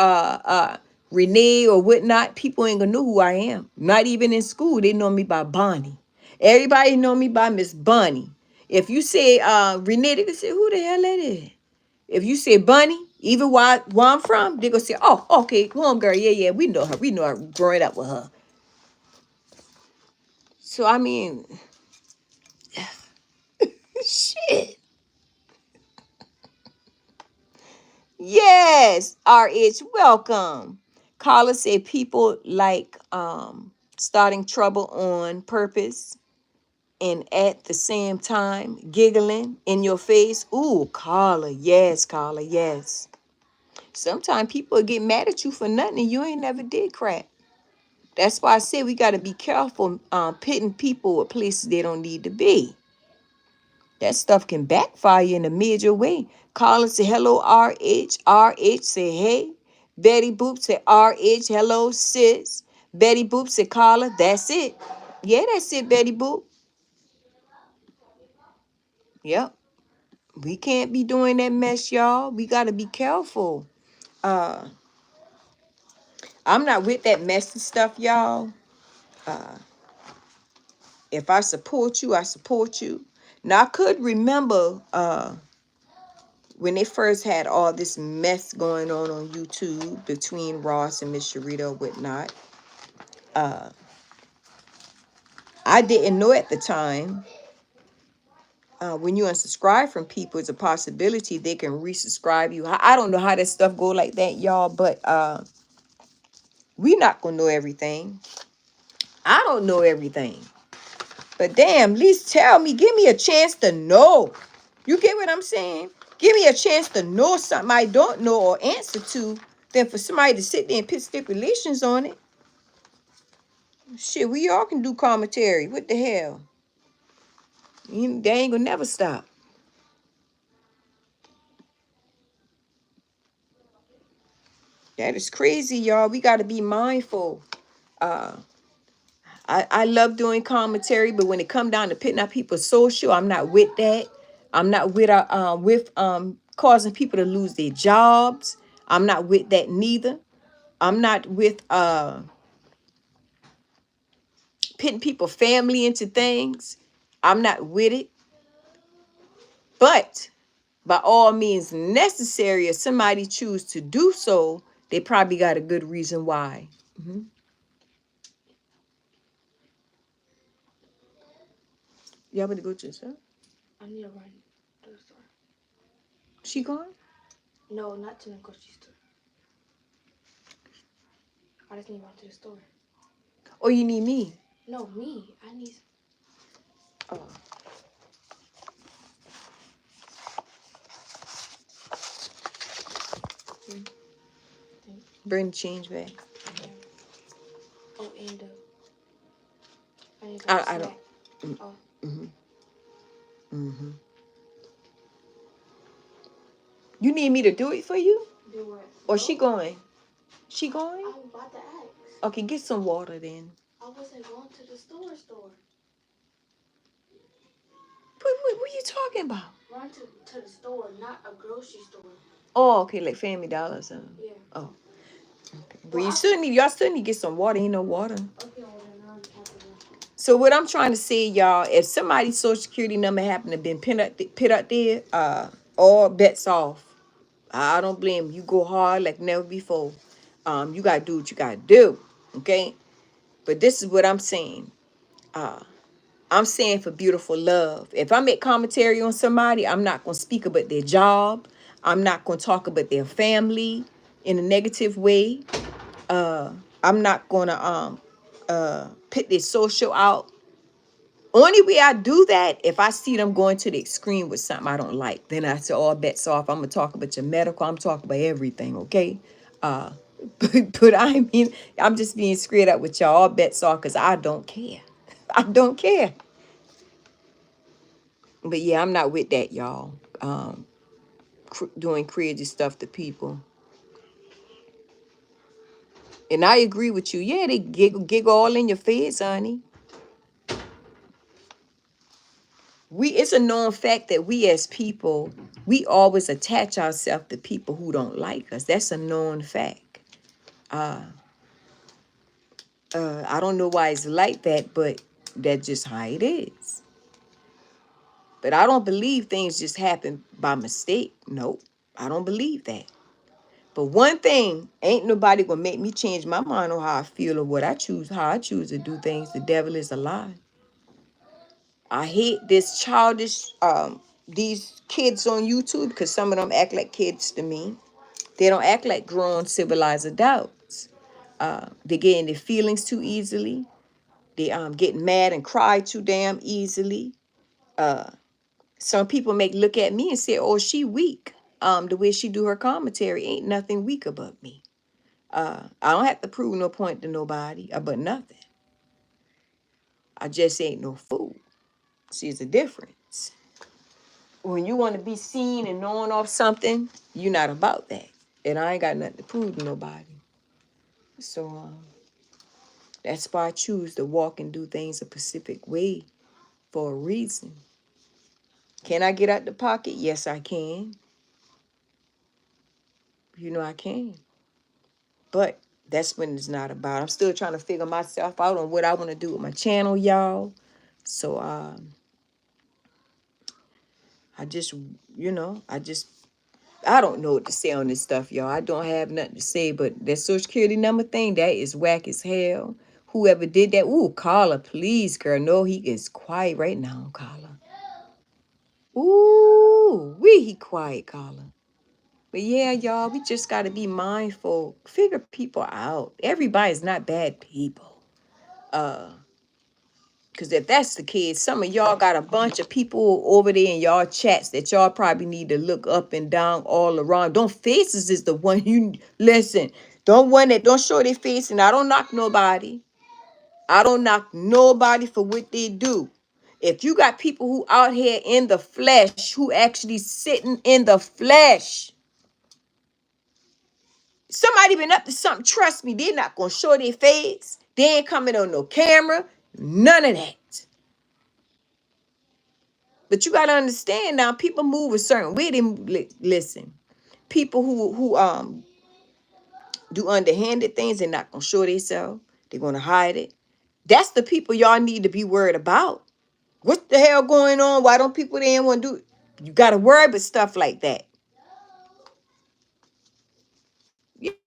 Renee or whatnot, people ain't gonna know who I am. Not even in school, they know me by Bonnie. Everybody know me by Miss Bunny. If you say Renee, they can say, who the hell that is? If you say Bunny, even where I'm from, they gonna say, oh, okay, home girl, yeah, we know her. We know her growing up with her. So I mean, shit. Yes, RH, welcome. Carla said people like starting trouble on purpose and at the same time giggling in your face. Ooh, Carla, yes, Carla, yes. Sometimes people get mad at you for nothing and you ain't never did crap. That's why I say we got to be careful pitting people with places they don't need to be. That stuff can backfire in a major way. Carla say, hello, RH. RH say, hey. Betty Boop say, RH, hello, sis. Betty Boop say, Carla, that's it. Yeah, that's it, Betty Boop. Yep. We can't be doing that mess, y'all. We got to be careful. I'm not with that messy stuff, y'all. If I support you, I support you. Now, I could remember when they first had all this mess going on YouTube between Ross and Miss Sharita or whatnot. I didn't know at the time when you unsubscribe from people, it's a possibility they can resubscribe you. I don't know how that stuff go like that, y'all, but we not gonna know everything. I don't know everything. But damn, at least tell me, give me a chance to know. You get what I'm saying? Give me a chance to know something I don't know or answer to, than for somebody to sit there and put stipulations on it. Shit, we all can do commentary. What the hell? They ain't gonna never stop. That is crazy, y'all. We got to be mindful. I love doing commentary, but when it come down to pitting out people's social, I'm not with that. I'm not with causing people to lose their jobs. I'm not with that neither. I'm not with pitting people's family into things. I'm not with it. But by all means necessary, if somebody choose to do so, they probably got a good reason why. Y'all better go to the store? I need to run to the store. She gone? No, not to the grocery store. I just need to run to the store. Or you need me? No, me. I need. Oh. Bring the change back. Oh, and I need I don't. Oh. You need me to do it for you? Do what? Or she going? She going? I was about to ask. Okay, get some water then. I wasn't going to the store. What are you talking about? Run to the store, not a grocery store. Oh, okay, like Family Dollar or something. Yeah. Oh. Okay. But y'all still need to get some water. Ain't no water. Okay, well then I'll have to go. So what I'm trying to say, y'all, if somebody's social security number happened to been put up there, all bets off. I don't blame you. You go hard like never before. You gotta do what you gotta do. Okay? But this is what I'm saying. I'm saying for beautiful love. If I make commentary on somebody, I'm not gonna speak about their job. I'm not gonna talk about their family in a negative way. I'm not gonna put their social out. Only way I do that, if I see them going to the extreme with something I don't like, then I say all bets off. I'm gonna talk about your medical. I'm talking about everything, okay? But I mean, I'm just being straight up with y'all. All bets off because I don't care. I don't care. But yeah, I'm not with that, y'all. Doing crazy stuff to people. And I agree with you. Yeah, they giggle all in your face, honey. It's a known fact that we as people, we always attach ourselves to people who don't like us. That's a known fact. I don't know why it's like that, but that's just how it is. But I don't believe things just happen by mistake. Nope, I don't believe that. But one thing, ain't nobody gonna make me change my mind on how I feel or what I choose, how I choose to do things. The devil is a lie. I hate this childish, these kids on YouTube, because some of them act like kids to me. They don't act like grown, civilized adults. They get in their feelings too easily. They get mad and cry too damn easily. Some people may look at me and say, "Oh, she weak." The way she do her commentary, ain't nothing weak about me. I don't have to prove no point to nobody about nothing. I just ain't no fool. See, it's a difference. When you want to be seen and known off something, you're not about that. And I ain't got nothing to prove to nobody. So that's why I choose to walk and do things a specific way for a reason. Can I get out the pocket? Yes, I can. You know I can. But that's when it's not about. I'm still trying to figure myself out on what I want to do with my channel, y'all. So I just, I don't know what to say on this stuff, y'all. I don't have nothing to say, but that social security number thing, that is whack as hell. Whoever did that, ooh, Carla, please, girl. No, he is quiet right now, Carla. Ooh, he quiet, Carla. But yeah, y'all, we just got to be mindful. Figure people out. Everybody's not bad people. Because if that's the case, some of y'all got a bunch of people over there in y'all chats that y'all probably need to look up and down all around. Don't faces is the one you listen. Don't show their face, and I don't knock nobody. I don't knock nobody for what they do. If you got people who out here in the flesh, who actually sitting in the flesh, somebody been up to something, trust me, they're not gonna show their face. They ain't coming on no camera, none of that. But you gotta understand now, people move a certain way. Listen, people who do underhanded things, they're not gonna show themselves. They're gonna hide it. That's the people y'all need to be worried about. What the hell going on? Why don't people they ain't want to do it? You gotta worry about stuff like that.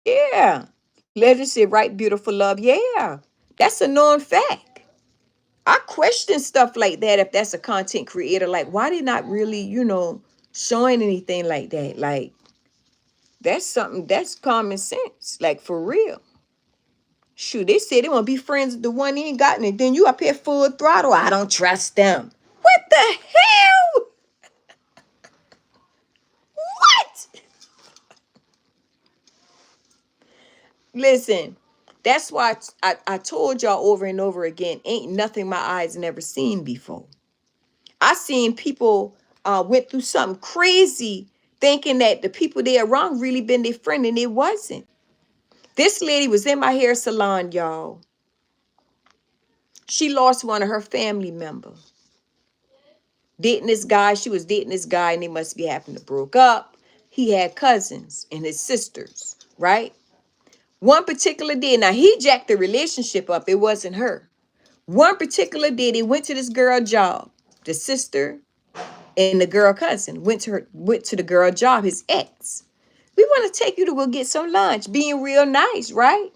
Yeah. Let us say right, beautiful love. Yeah. That's a known fact. I question stuff like that if that's a content creator. Like, why they not really, showing anything like that? Like, that's something that's common sense. Like, for real. Shoot, they said they want to be friends with the one they ain't gotten it. Then you up here full throttle. I don't trust them. What the hell? What? Listen, that's why I told y'all over and over again, ain't nothing my eyes never seen before. I seen people went through something crazy thinking that the people they around really been their friend, and it wasn't. This lady was in my hair salon, y'all. She lost one of her family members. She was dating this guy, and they must be having to broke up. He had cousins and his sisters, right? One particular day, now he jacked the relationship up. It wasn't her. One particular day, they went to this girl job. The sister and the girl cousin went to the girl job, his ex. We want to take you to go get some lunch, being real nice, right?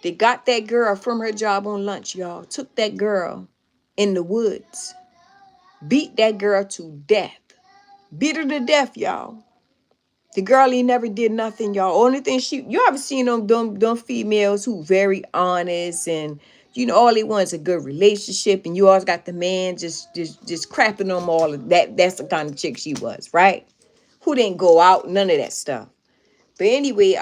They got that girl from her job on lunch, y'all. Took that girl in the woods. Beat that girl to death. Beat her to death, y'all. The girl, he never did nothing, y'all. Only thing you ever seen them females who very honest and, all they want is a good relationship, and you always got the man just crapping them all of that. That's the kind of chick she was, right? Who didn't go out, none of that stuff. But anyway,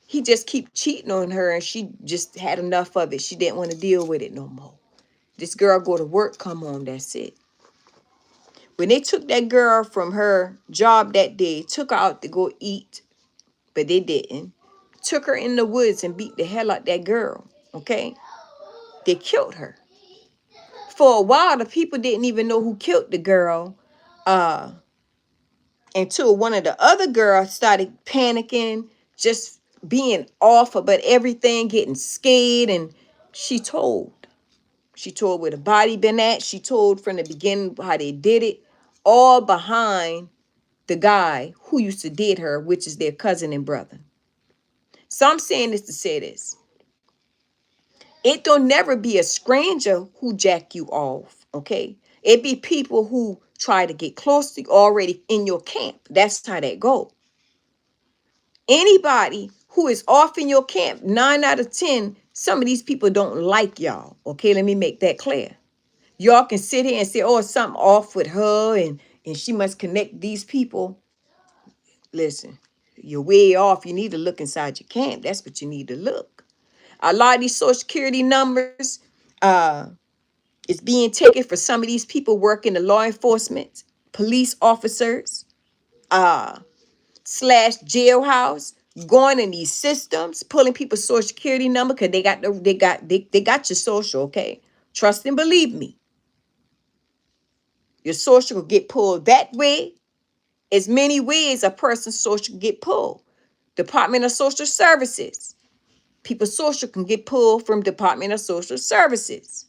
he just keep cheating on her, and she just had enough of it. She didn't want to deal with it no more. This girl go to work, come home, that's it. When they took that girl from her job that day, took her out to go eat, but they didn't. Took her in the woods and beat the hell out that girl, okay? They killed her. For a while, the people didn't even know who killed the girl until one of the other girls started panicking, just being off about everything, getting scared, and she told. She told where the body been at. She told from the beginning how they did it, all behind the guy who used to date her, which is their cousin and brother. So I'm saying this to say this. It don't never be a stranger who jack you off, okay? It be people who try to get close to you already in your camp. That's how that go. Anybody who is off in your camp, 9 out of 10, some of these people don't like y'all, okay? Let me make that clear. Y'all can sit here and say, oh, something off with her and she must connect these people. Listen, you're way off. You need to look inside your camp. That's what you need to look. A lot of these Social Security numbers is being taken for some of these people working the law enforcement, police officers, slash jailhouse, going in these systems, pulling people's Social Security number because they got your social, okay? Trust and believe me. Your social will get pulled that way. As many ways a person's social can get pulled. Department of Social Services. People's social can get pulled from Department of Social Services.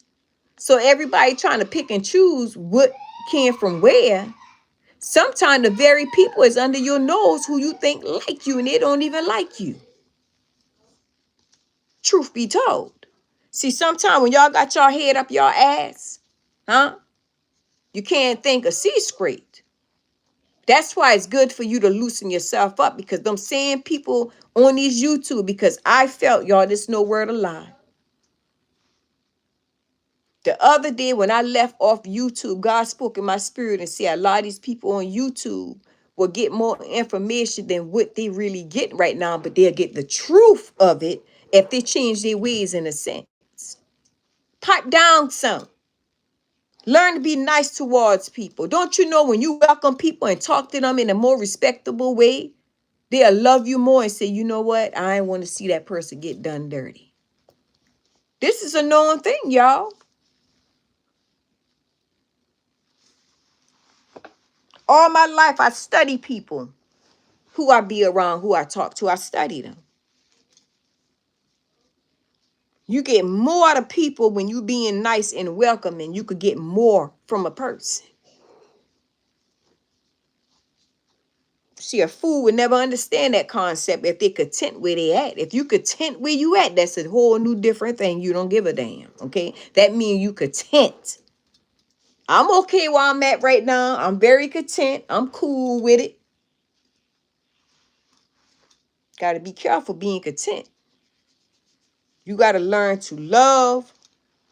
So everybody trying to pick and choose what came from where. Sometimes the very people is under your nose who you think like you and they don't even like you. Truth be told. See, sometimes when y'all got y'all head up y'all ass, Huh? You can't think or see straight. That's why it's good for you to loosen yourself up, because them same people on these YouTube, because I felt, y'all, this no word of lie. The other day when I left off YouTube, God spoke in my spirit and said a lot of these people on YouTube will get more information than what they really get right now, but they'll get the truth of it if they change their ways in a sense. Pipe down some. Learn to be nice towards people. Don't you know when you welcome people and talk to them in a more respectable way, they'll love you more and say, you know what? I ain't want to see that person get done dirty. This is a known thing, y'all. All my life, I study people who I be around, who I talk to. I study them. You get more out of people when you being nice and welcoming. You could get more from a person. See, a fool would never understand that concept if they content where they at. If you content where you at, that's a whole new different thing. You don't give a damn, okay? That means you content. I'm okay where I'm at right now. I'm very content. I'm cool with it. Got to be careful being content. You got to learn to love,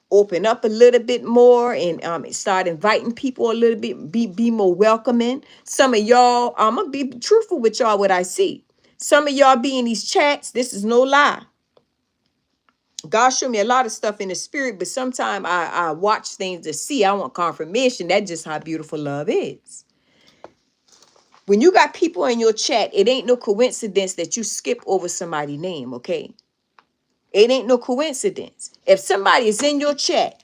open up a little bit more, and start inviting people a little bit, be more welcoming. Some of y'all, I'm going to be truthful with y'all what I see. Some of y'all be in these chats, this is no lie. God showed me a lot of stuff in the spirit, but sometimes I watch things to see. I want confirmation. That's just how beautiful love is. When you got people in your chat, it ain't no coincidence that you skip over somebody's name, okay? It ain't no coincidence. If somebody is in your chat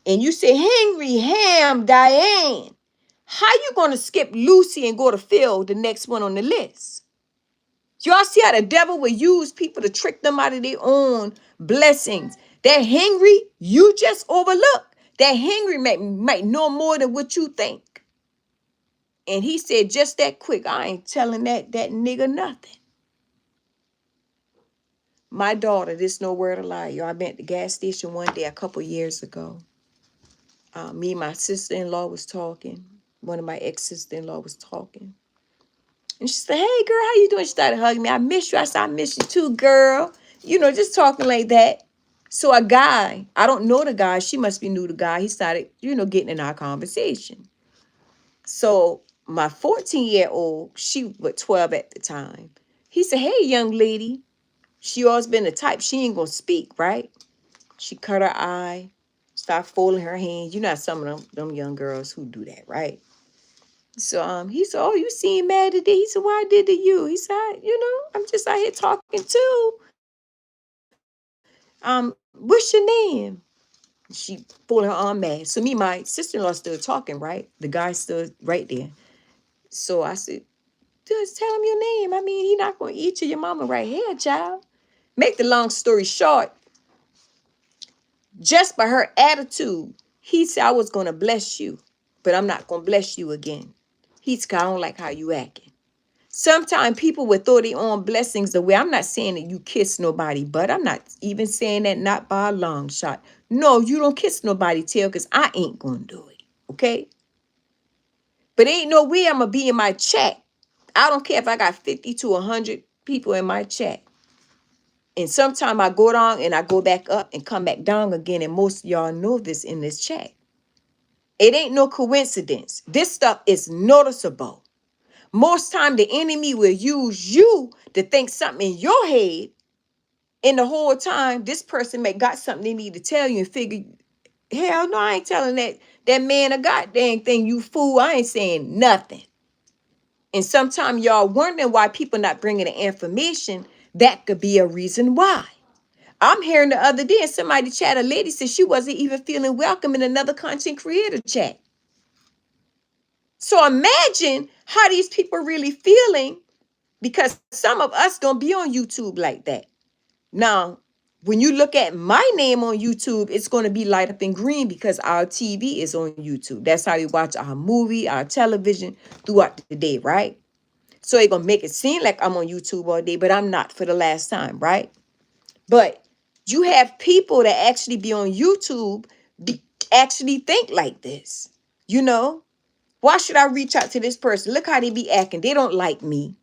and you say, Henry, Ham, Diane, how you going to skip Lucy and go to Phil, the next one on the list? Y'all see how the devil will use people to trick them out of their own blessings. That Henry, you just overlook. That Henry might know more than what you think. And he said just that quick, I ain't telling that nigga nothing. My daughter, this no word of lie, y'all. I been at the gas station one day a couple years ago. Me and my sister-in-law was talking. One of my ex-sister-in-law was talking. And she said, hey, girl, how you doing? She started hugging me. I miss you. I said, I miss you too, girl. You know, just talking like that. So a guy, I don't know the guy. She must be new to the guy. He started, getting in our conversation. So my 14-year-old, she was 12 at the time. He said, hey, young lady. She always been the type, she ain't going to speak, right? She cut her eye, start folding her hands. You know some of them young girls who do that, right? So he said, oh, you seem mad today. He said, why I did to you? He said, I'm just out here talking too. What's your name? She pulled her arm mad. So me, my sister-in-law still talking, right? The guy stood right there. So I said, just tell him your name. I mean, he not going to eat you, your mama right here, child. Make the long story short, just by her attitude, he said, I was going to bless you, but I'm not going to bless you again. He said, I don't like how you acting. Sometimes people will throw their own blessings away. I'm not saying that you kiss nobody, but I'm not even saying that not by a long shot. No, you don't kiss nobody, tail, because I ain't going to do it, okay? But ain't no way I'm going to be in my chat. I don't care if I got 50 to 100 people in my chat. And sometimes I go down and I go back up and come back down again. And most of y'all know this in this chat. It ain't no coincidence. This stuff is noticeable. Most time the enemy will use you to think something in your head. And the whole time this person may got something they need to tell you and figure, hell no, I ain't telling that man a goddamn thing, you fool. I ain't saying nothing. And sometimes y'all wondering why people not bringing the information. That could be a reason why. I'm hearing the other day, somebody chat, a lady said she wasn't even feeling welcome in another content creator chat. So imagine how these people really feeling, because some of us gonna be on YouTube like that. Now, when you look at my name on YouTube, it's gonna be light up in green because our TV is on YouTube. That's how we watch our movie, our television throughout the day, right? So it's gonna make it seem like I'm on YouTube all day, but I'm not for the last time, right? But you have people that actually be on YouTube actually think like this. You know, why should I reach out to this person? Look how they be acting. They don't like me.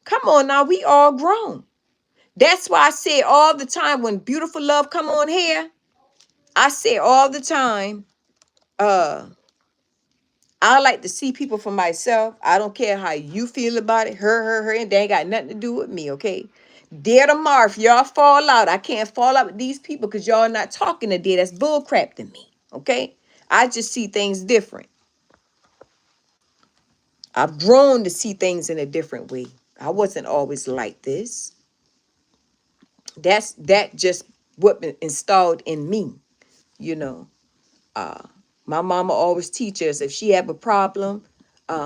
Come on now, we all grown. That's why I say all the time when Beautiful Love come on here, I say all the time, I like to see people for myself. I don't care how you feel about it. Her, and they ain't got nothing to do with me, okay? Dear tomorrow, if y'all fall out, I can't fall out with these people because y'all not talking today. That's bull crap to me, okay? I just see things different. I've grown to see things in a different way. I wasn't always like this. That just what been installed in me, you know. My mama always teach us if she have a problem,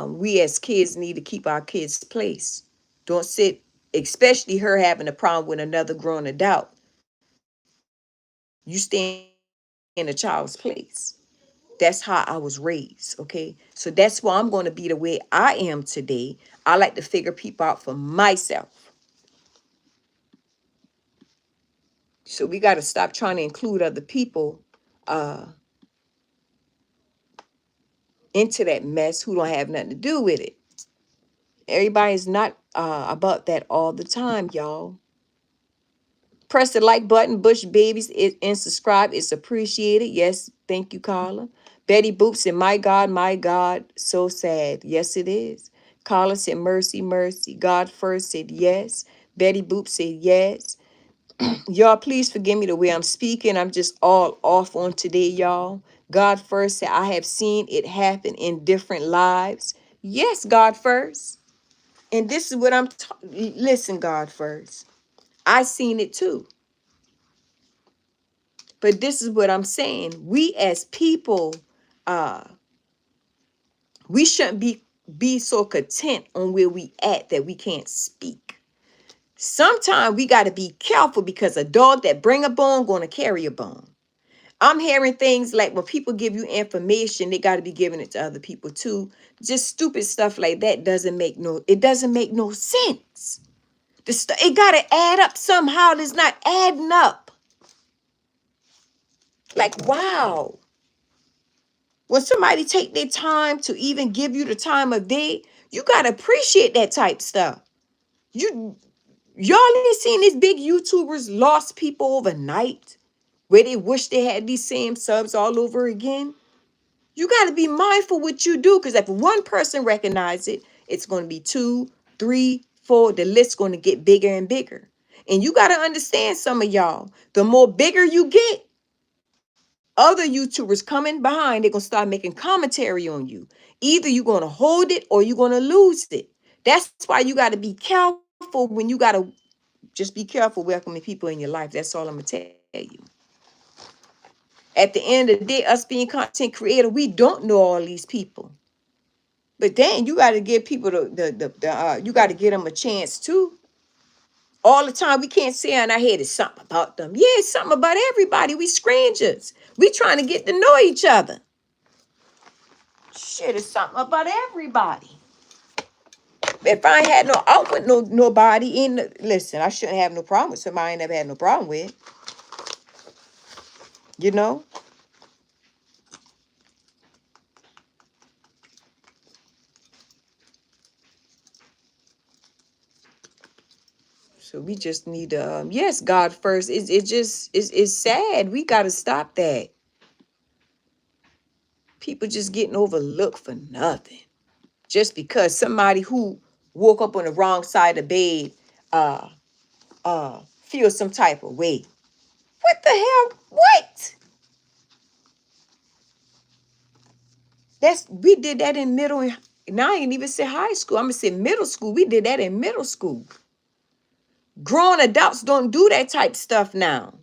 we as kids need to keep our kids' place. Don't sit, especially her having a problem with another grown adult. You stay in a child's place. That's how I was raised, okay? So that's why I'm going to be the way I am today. I like to figure people out for myself. So we got to stop trying to include other people into that mess who don't have nothing to do with it. Everybody's not about that all the time, y'all. Press the like button, Bush Babies, and subscribe. It's appreciated. Yes, thank you, Carla. Betty Boop said, my God, so sad. Yes, it is. Carla said, mercy, mercy. God first said yes. Betty Boop said yes. Y'all, please forgive me the way I'm speaking. I'm just all off on today, y'all. God first said, I have seen it happen in different lives. Yes, God first. And this is what I'm talking. Listen, God first. I seen it too. But this is what I'm saying. We as people, we shouldn't be so content on where we at that we can't speak. Sometimes we got to be careful because a dog that bring a bone gonna carry a bone. I'm hearing things like when people give you information, they got to be giving it to other people too. Just stupid stuff like that doesn't make no sense. It got to add up somehow. It's not adding up. Like, wow. When somebody take their time to even give you the time of day, you got to appreciate that type stuff. Y'all ain't seen these big YouTubers lost people overnight where they wish they had these same subs all over again. You got to be mindful what you do, because if one person recognizes it, it's going to be 2, 3, 4. The list's going to get bigger and bigger. And you got to understand, some of y'all, the more bigger you get, other YouTubers coming behind, they're going to start making commentary on you. Either you're going to hold it or you're going to lose it. That's why you got to be careful when you got to just be careful welcoming people in your life. That's all I'm going to tell you. At the end of the day, us being content creator, we don't know all these people. But then you got to give people you got to give them a chance too. All the time, we can't say in our head it's something about them. Yeah, it's something about everybody. We strangers. We trying to get to know each other. Shit, it's something about everybody. If I ain't had no out with nobody listen, I shouldn't have no problem with somebody I ain't never had no problem with. You know? So we just need to, yes, God first. It's sad. We got to stop that. People just getting overlooked for nothing. Just because somebody who woke up on the wrong side of the bed feels some type of way. What the hell? What? We did that in middle, and I ain't even say high school. I'm gonna say middle school. We did that in middle school. Grown adults don't do that type stuff now.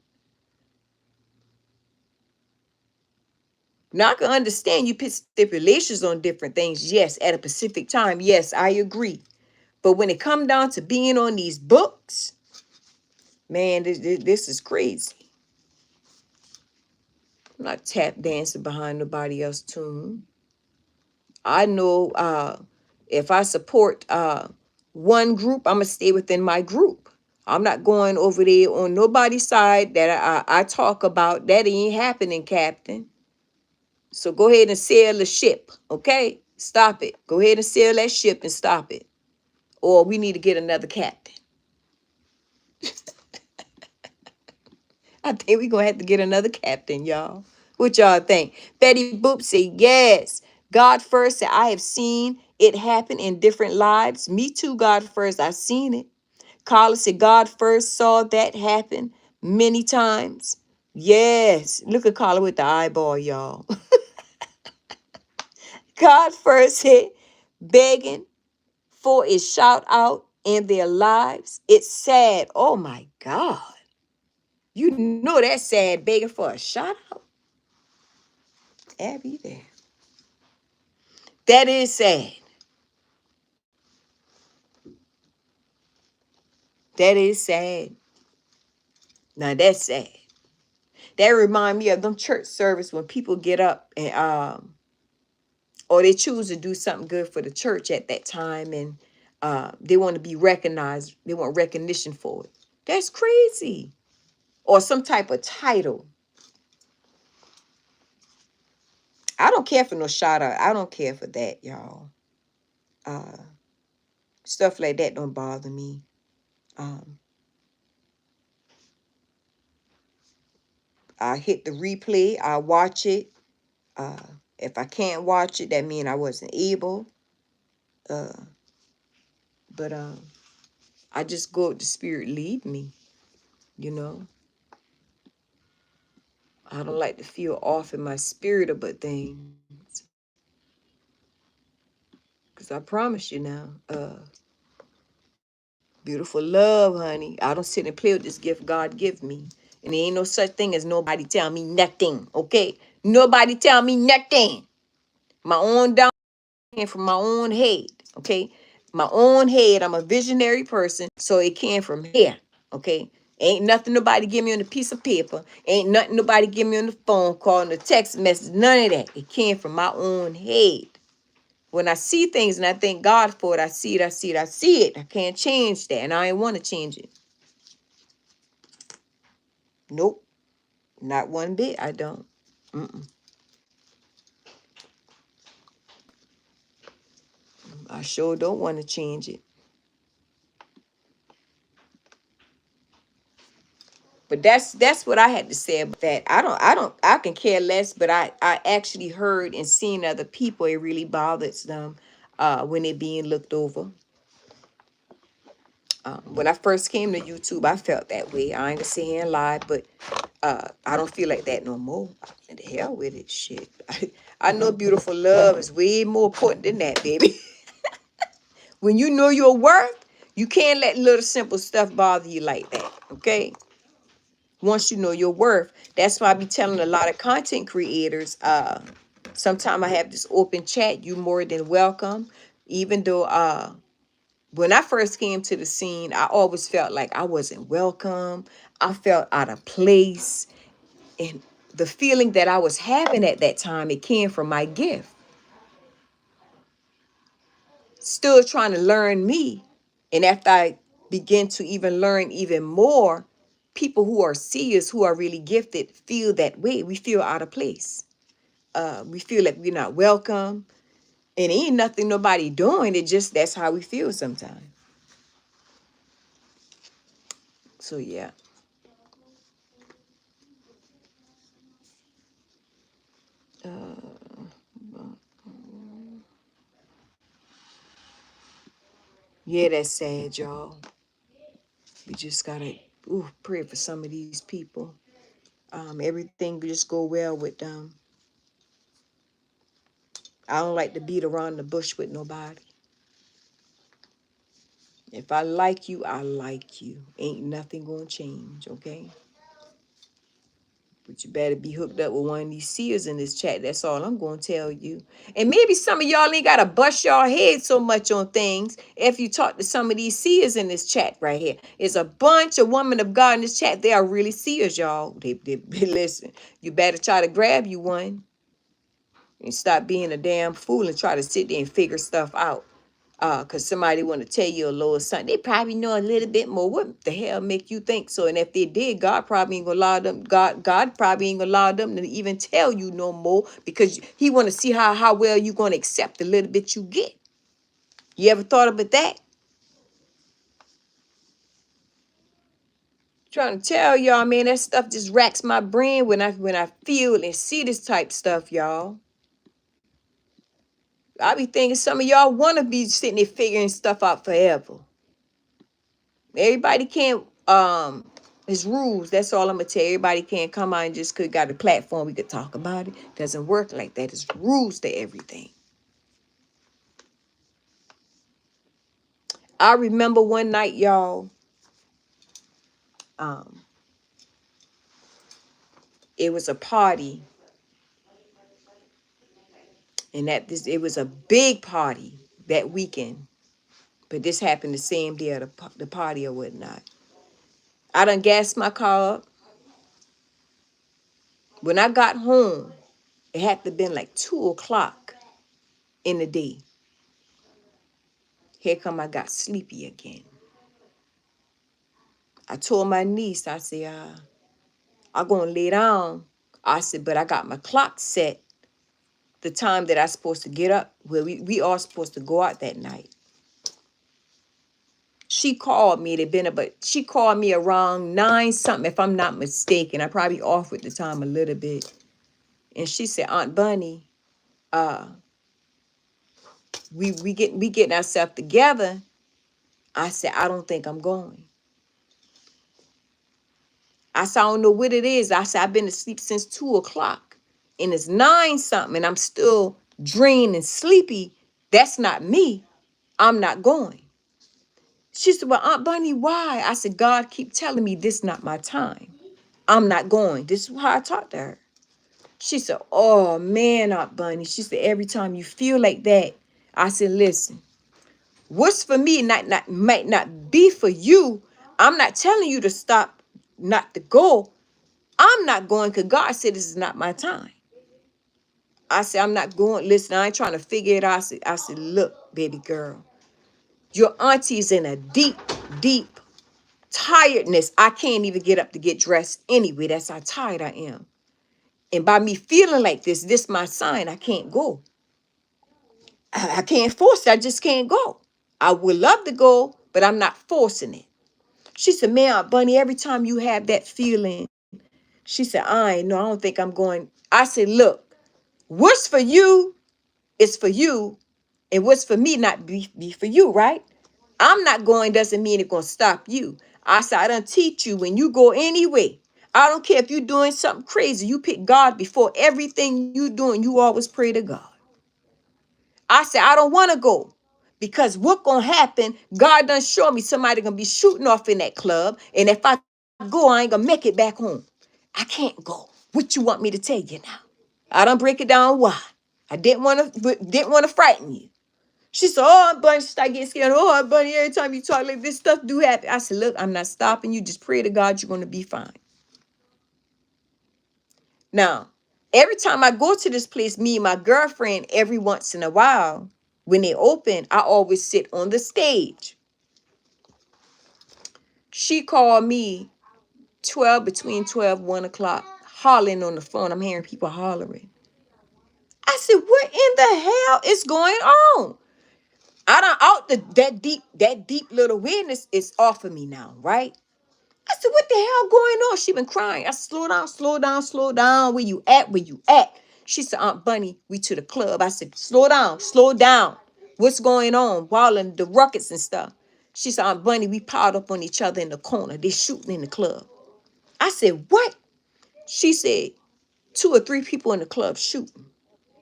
Now I can understand you put stipulations on different things. Yes, at a specific time. Yes, I agree. But when it come down to being on these books, man, this is crazy. I'm not tap dancing behind nobody else's tune. I know if I support one group, I'm going to stay within my group. I'm not going over there on nobody's side that I talk about. That ain't happening, Captain. So go ahead and sail the ship, okay? Stop it. Go ahead and sail that ship and stop it. Or we need to get another captain. I think we're going to have to get another captain, y'all. What y'all think? Betty Boop said, yes. God first said, I have seen it happen in different lives. Me too, God first. I've seen it. Carla said, God first saw that happen many times. Yes. Look at Carla with the eyeball, y'all. God first said, begging for a shout out in their lives. It's sad. Oh my God. You know that's sad, begging for a shout out. Abby there. That is sad. That is sad. Now that's sad. That remind me of them church service when people get up and or they choose to do something good for the church at that time, and they want to be recognized. They want recognition for it. That's crazy. Or some type of title. I don't care for no shout out. I don't care for that, y'all. Stuff like that don't bother me. I hit the replay. I watch it. If I can't watch it, that means I wasn't able. But I just go with the spirit lead me, you know. I don't like to feel off in my spirit about things. Because I promise you now, beautiful love, honey. I don't sit and play with this gift God give me. And there ain't no such thing as nobody tell me nothing, okay? Nobody tell me nothing. My own down from my own head, okay? My own head. I'm a visionary person, so it came from here, okay? Ain't nothing nobody give me on a piece of paper. Ain't nothing nobody give me on the phone call, on the text message, none of that. It came from my own head. When I see things and I thank God for it, I see it, I see it, I see it. I can't change that, and I ain't want to change it. Nope, not one bit, I don't. I sure don't want to change it. But that's what I had to say about that. I can care less, but I actually heard and seen other people, it really bothers them when they're being looked over. When I first came to YouTube, I felt that way. I ain't gonna sit here and lie, but I don't feel like that no more. The hell with it, shit. I know beautiful love is way more important than that, baby. When you know your worth, you can't let little simple stuff bother you like that, okay? Once you know your worth. That's why I be telling a lot of content creators, sometimes I have this open chat, you more than welcome. Even though when I first came to the scene, I always felt like I wasn't welcome. I felt out of place. And the feeling that I was having at that time, it came from my gift. Still trying to learn me. And after I begin to even learn even more, people who are seers, who are really gifted, feel that way. We feel out of place. We feel like we're not welcome. And ain't nothing nobody doing. It just, that's how we feel sometimes. So yeah. Yeah, that's sad, y'all. We just gotta pray for some of these people. Everything just go well with them. I don't like to beat around the bush with nobody. If I like you, I like you. Ain't nothing gonna change, okay? But you better be hooked up with one of these seers in this chat. That's all I'm gonna tell you. And maybe some of y'all ain't gotta bust y'all head so much on things if you talk to some of these seers in this chat right here. It's a bunch of women of God in this chat. They are really seers, y'all. They listen. You better try to grab you one and stop being a damn fool and try to sit there and figure stuff out. Cause somebody want to tell you a little something. They probably know a little bit more. What the hell make you think so? And if they did, God probably ain't gonna allow them. God probably ain't gonna allow them to even tell you no more because He want to see how well you gonna accept the little bit you get. You ever thought about that? Trying to tell y'all, man, that stuff just racks my brain when I feel and see this type stuff, y'all. I be thinking some of y'all want to be sitting there figuring stuff out forever. Everybody can't, it's rules. That's all I'm going to tell you. Everybody can't come out and just got a platform we could talk about it. Doesn't work like that. It's rules to everything. I remember one night, y'all, it was a party. And it was a big party that weekend. But this happened the same day of the party or whatnot. I done gassed my car up. When I got home, it had to have been like 2 o'clock in the day. Here come I got sleepy again. I told my niece, I said, I'm going to lay down. I said, but I got my clock set the time that I supposed to get up. Well, we all supposed to go out that night. She called me. She called me around 9 something, if I'm not mistaken. I probably off with the time a little bit. And she said, Aunt Bunny, we getting ourselves together. I said, I don't think I'm going. I said, I don't know what it is. I said, I've been asleep since 2 o'clock. And it's 9 something, and I'm still drained and sleepy. That's not me. I'm not going. She said, well, Aunt Bunny, why? I said, God keep telling me this not my time. I'm not going. This is how I talked to her. She said, oh, man, Aunt Bunny. She said, every time you feel like that, I said, listen, what's for me might not be for you. I'm not telling you to stop, not to go. I'm not going because God said this is not my time. I said, I'm not going. Listen, I ain't trying to figure it out. I said, look, baby girl, your auntie's in a deep, deep tiredness. I can't even get up to get dressed anyway. That's how tired I am. And by me feeling like this my sign. I can't go. I can't force it. I just can't go. I would love to go, but I'm not forcing it. She said, man, Aunt Bunny, every time you have that feeling, she said, I don't think I'm going. I said, look, what's for you is for you, and what's for me not be for you, right? I'm not going doesn't mean it's going to stop you. I said, I done teach you when you go anyway. I don't care if you're doing something crazy. You pick God before everything you doing. You always pray to God. I said, I don't want to go because what going to happen, God done show me somebody going to be shooting off in that club. And if I go, I ain't going to make it back home. I can't go. What you want me to tell you now? I don't break it down why. I didn't want to frighten you. She said, oh, Bunny, start getting scared. Oh, Bunny, every time you talk like this stuff do happen. I said, look, I'm not stopping you. Just pray to God you're going to be fine. Now, every time I go to this place, me and my girlfriend, every once in a while, when they open, I always sit on the stage. She called me between 12, 1 o'clock, hollering on the phone. I'm hearing people hollering. I said, what in the hell is going on? I done out that deep little awareness is off of me now, right? I said, what the hell going on? She been crying. I said, slow down. Where you at? She said, Aunt Bunny, we to the club. I said, slow down. What's going on? While in the ruckus and stuff. She said, Aunt Bunny, we piled up on each other in the corner. They shooting in the club. I said, what? She said, 2 or 3 people in the club shooting.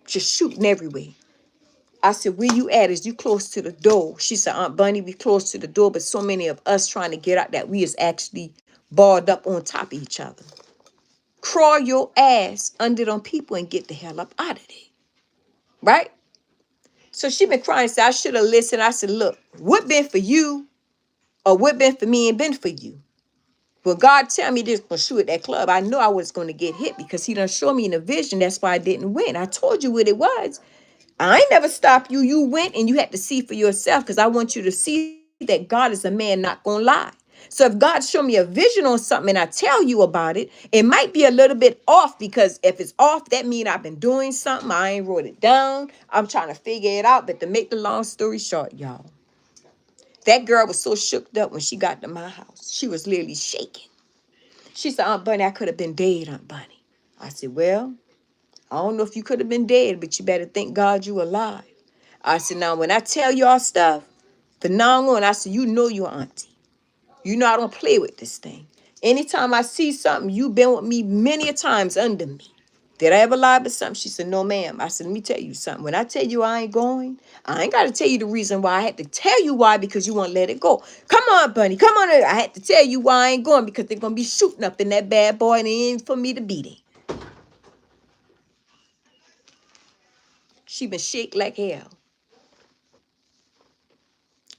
Just shooting everywhere. I said, where you at? Is you close to the door? She said, Aunt Bunny, we close to the door, but so many of us trying to get out that we is actually balled up on top of each other. Crawl your ass under them people and get the hell up out of there. Right? So she been crying. Said, I should have listened. I said, look, what been for you or what been for me and been for you? When God tell me this gonna shoot at that club, I know I was going to get hit because he done show me in a vision. That's why I didn't win. I told you what it was. I ain't never stopped you. You went and you had to see for yourself because I want you to see that God is a man not gonna lie. So if God show me a vision on something and I tell you about it, it might be a little bit off because if it's off, that means I've been doing something. I ain't wrote it down. I'm trying to figure it out. But to make the long story short, y'all, that girl was so shook up when she got to my house. She was literally shaking. She said, Aunt Bunny, I could have been dead, Aunt Bunny. I said, well, I don't know if you could have been dead, but you better thank God you alive. I said, now, when I tell y'all stuff, from now on, I said, you know your auntie. You know I don't play with this thing. Anytime I see something, you been with me many a times under me. Did I ever lie about something? She said, no, ma'am. I said, let me tell you something. When I tell you I ain't going, I ain't got to tell you the reason why. I had to tell you why because you won't let it go. Come on, Bunny. Come on. I had to tell you why I ain't going because they're going to be shooting up in that bad boy and it ain't for me to beat it. She been shake like hell.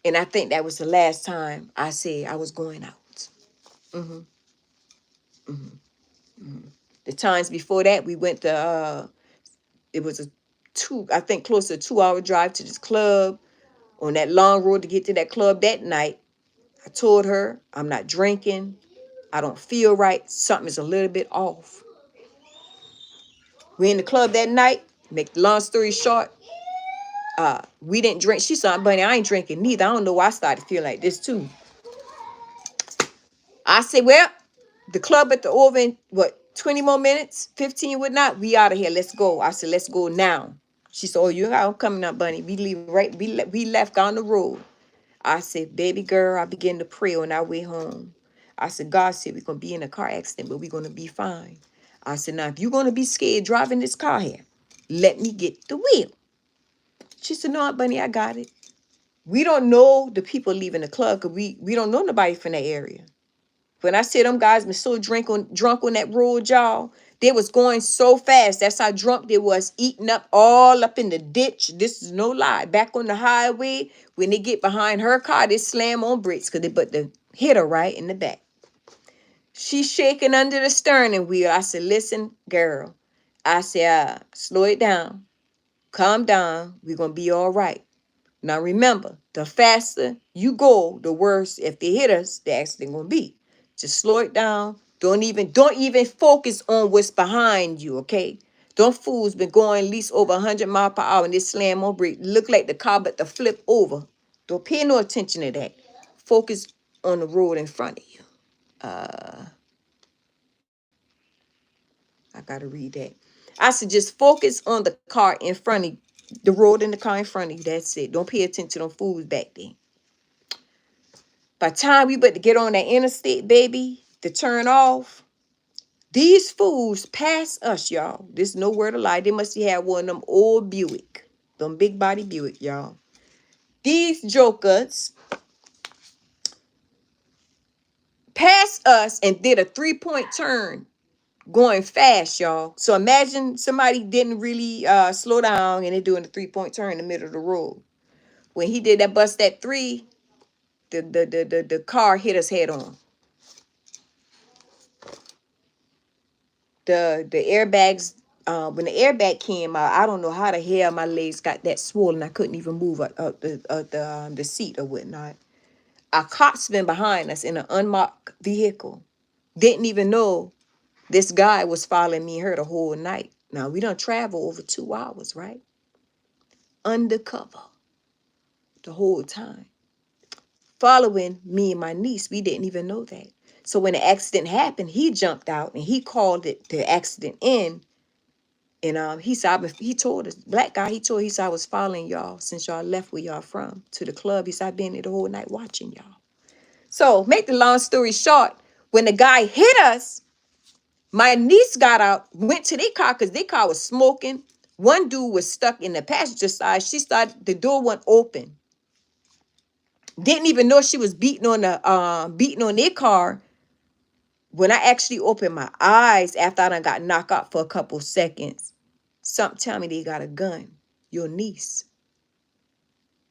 And I think that was the last time I said I was going out. Mm-hmm. Mm-hmm. Mm-hmm. The times before that, we went to, it was I think close to a 2-hour drive to this club. On that long road to get to that club that night, I told her, I'm not drinking. I don't feel right. Something is a little bit off. We in the club that night. Make the long story short, we didn't drink. She said, Bunny, I ain't drinking neither. I don't know why I started feeling like this too. I said, well, the club at the over in, 20 more minutes, 15 whatnot, we out of here. Let's go. I said, let's go now. She said, oh, you I'm coming up, Bunny. We leave right. We left on the road. I said, baby girl, I began to pray on our way home. I said, God said we're going to be in a car accident, but we're going to be fine. I said, now, if you're going to be scared driving this car here, let me get the wheel. She said, no, Aunt Bunny, I got it. We don't know the people leaving the club because we don't know nobody from that area. When I said them guys been so drunk on that road, y'all, they was going so fast. That's how drunk they was, eating up all up in the ditch. This is no lie. Back on the highway, when they get behind her car, they slam on brakes because they hit her right in the back. She's shaking under the steering wheel. I said, listen, girl. I said, slow it down. Calm down. We're going to be all right. Now remember, the faster you go, the worse if they hit us, the accident going to be. Just slow it down. Don't even focus on what's behind you, okay? Them fools been going at least over 100 miles per hour and they slam on brake. Look like the car about to flip over. Don't pay no attention to that. Focus on the road in front of you. I gotta read that. I said just focus on the car in front of you. The road and the car in front of you. That's it. Don't pay attention to them fools back there. By the time we about to get on that interstate, baby, to turn off, these fools pass us, y'all. This is no word of lie. They must have had one of them old Buick. Them big body Buick, y'all. These jokers passed us and did a 3-point turn going fast, y'all. So imagine somebody didn't really slow down and they're doing a 3-point turn in the middle of the road. When he did that bust that 3, the car hit us head on. The airbags, when the airbag came out, I don't know how the hell my legs got that swollen. I couldn't even move up the seat or whatnot. Our cops been behind us in an unmarked vehicle. Didn't even know this guy was following me her the whole night. Now, we don't travel over 2 hours, right? Undercover the whole time. Following me and my niece, we didn't even know that. So when the accident happened, he jumped out and he called it the accident in. And he said, he told us, black guy, he said, I was following y'all since y'all left where y'all from to the club. He said, I've been there the whole night watching y'all. So make the long story short, when the guy hit us, my niece got out, went to their car because their car was smoking. One dude was stuck in the passenger side. The door went open. Didn't even know she was beating on their car. When I actually opened my eyes after I done got knocked out for a couple seconds, something tell me they got a gun. Your niece.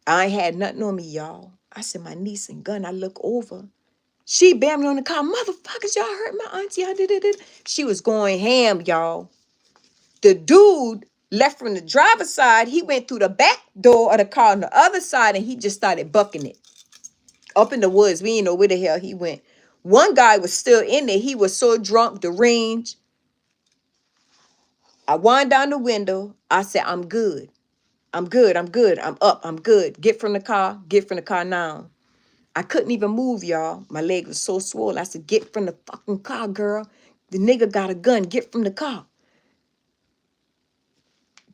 I ain't had nothing on me, y'all. I said, my niece and gun. I look over. She banging on the car. Motherfuckers, y'all hurt my auntie. She was going ham, y'all. The dude Left from the driver's side, he went through the back door of the car on the other side, and he just started bucking it up in the woods. We didn't know where the hell he went. One guy was still in there. He was so drunk, deranged. I wound down the window. I said, I'm good. I'm good. I'm good. I'm up. I'm good. Get from the car. Get from the car now. I couldn't even move, y'all. My leg was so swollen. I said, get from the fucking car, girl. The nigga got a gun. Get from the car.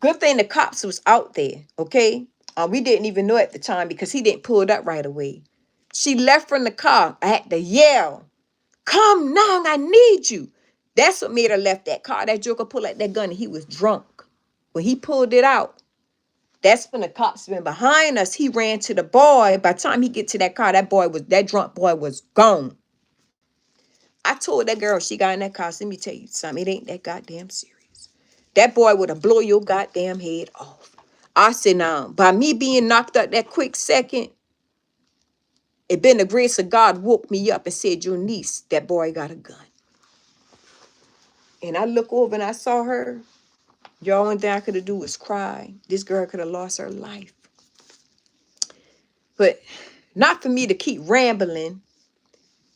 Good thing the cops was out there, okay? We didn't even know at the time because he didn't pull it up right away. She left from the car. I had to yell, come now, I need you. That's what made her left that car. That joker pulled out that gun and he was drunk. When he pulled it out, that's when the cops been behind us. He ran to the boy. By the time he get to that car, that drunk boy was gone. I told that girl, she got in that car, let me tell you something, it ain't that goddamn serious. That boy would have blow your goddamn head off. I said, now, by me being knocked out that quick second, it been the grace of God woke me up and said, your niece, that boy got a gun. And I look over and I saw her. Y'all, only thing I could have do was cry. This girl could have lost her life. But not for me to keep rambling.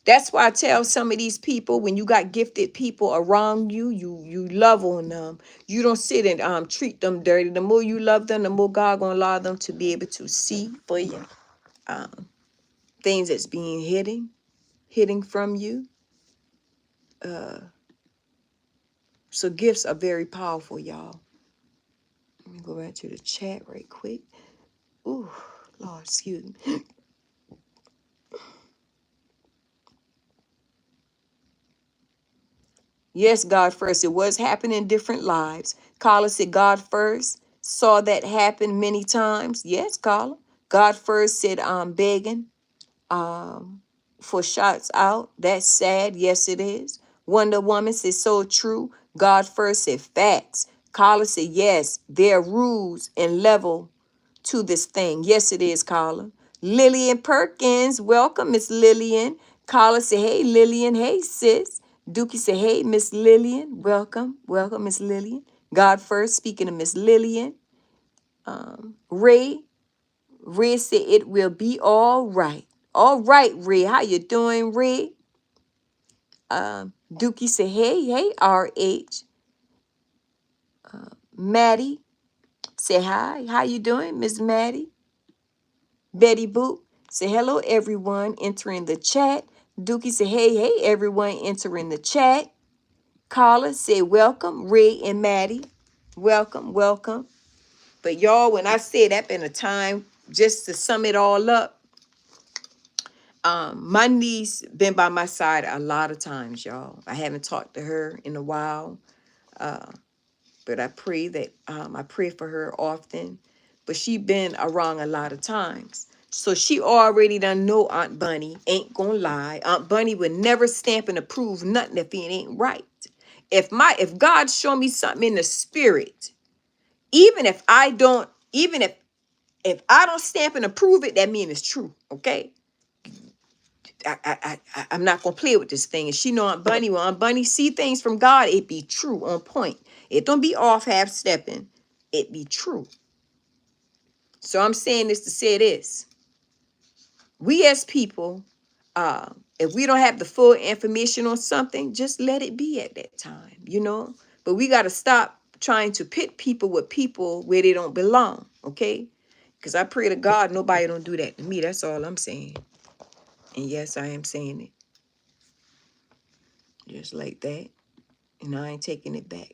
That's why I tell some of these people, when you got gifted people around you, you love on them. You don't sit and treat them dirty. The more you love them, the more God gonna allow them to be able to see for you things that's being hidden from you. So gifts are very powerful, y'all. Let me go back to the chat right quick. Ooh, Lord, excuse me. Yes, God first. It was happening in different lives. Carla said God first. Saw that happen many times. Yes, Carla. God first said I'm begging for shots out. That's sad. Yes, it is. Wonder Woman said so true. God first said facts. Carla said yes, there are rules and level to this thing. Yes, it is, Carla. Lillian Perkins, welcome, Miss Lillian. Carla said, hey, Lillian. Hey, sis. Dookie said, hey, Miss Lillian. Welcome, Miss Lillian. God first, speaking of Miss Lillian. Ray said, it will be all right. All right, Ray. How you doing, Ray? Dookie said, hey, RH. Maddie said, hi. How you doing, Miss Maddie? Betty Boop said, hello, everyone entering the chat. Dookie said, hey, everyone entering the chat. Carla said, welcome, Ray and Maddie. Welcome. But y'all, when I say that been a time, just to sum it all up, my niece been by my side a lot of times, y'all. I haven't talked to her in a while, but I pray for her often. But she been around a lot of times. So she already done know Aunt Bunny ain't gonna lie. Aunt Bunny would never stamp and approve nothing if it ain't right. If God show me something in the spirit, even if I don't stamp and approve it, that means it's true. Okay. I'm not gonna play with this thing. And she know Aunt Bunny, when Aunt Bunny see things from God, it be true, on point. It don't be off half stepping. It be true. So I'm saying this to say this. We as people, if we don't have the full information on something, just let it be at that time, But we got to stop trying to pit people with people where they don't belong, okay? Because I pray to God nobody don't do that to me. That's all I'm saying. And yes, I am saying it. Just like that. And I ain't taking it back.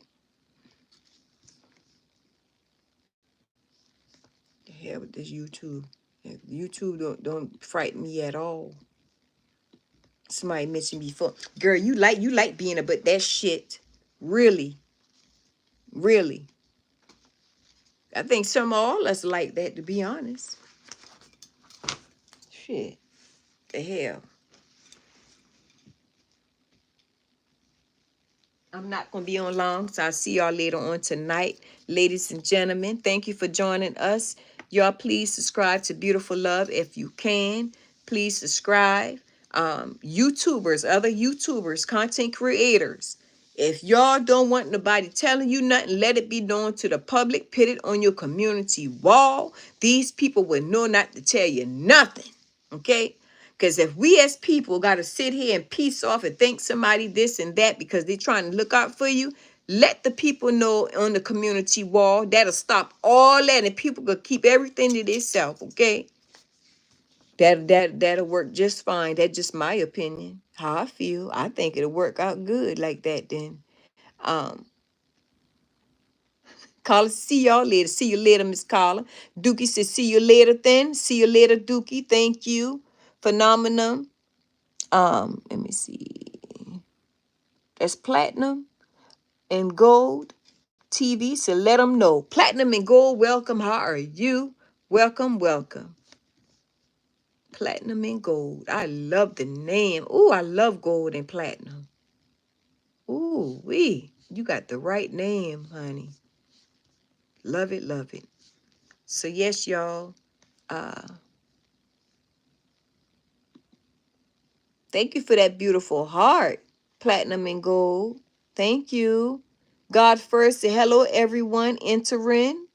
The hell with this YouTube. YouTube don't frighten me at all. Somebody mentioned before, girl, you like being but that shit, really. I think some of all us like that, to be honest. Shit, the hell. I'm not gonna be on long, so I'll see y'all later on tonight, ladies and gentlemen. Thank you for joining us. Y'all, please subscribe to Beautiful Love if you can. Please subscribe. YouTubers, other YouTubers, content creators. If y'all don't want nobody telling you nothing, let it be known to the public. Put it on your community wall. These people will know not to tell you nothing. Okay? Because if we as people got to sit here and piece off and think somebody this and that because they're trying to look out for you, let the people know on the community wall. That'll stop all that, and people could keep everything to themselves. Okay? That'll work just fine. That's just my opinion. How I feel. I think it'll work out good like that then. Um, Carla, see y'all later. See you later, Miss Carla. Dookie says, see you later then. See you later, Dookie. Thank you. Phenomenon. Let me see. That's platinum and gold TV. So let them know. Platinum and gold, welcome. How are you? Welcome, welcome. Platinum and gold. I love the name. Ooh, I love gold and platinum. Ooh, you got the right name, honey. Love it, love it. So yes, y'all. Thank you for that beautiful heart, platinum and gold. Thank you. God first. Say hello, everyone entering.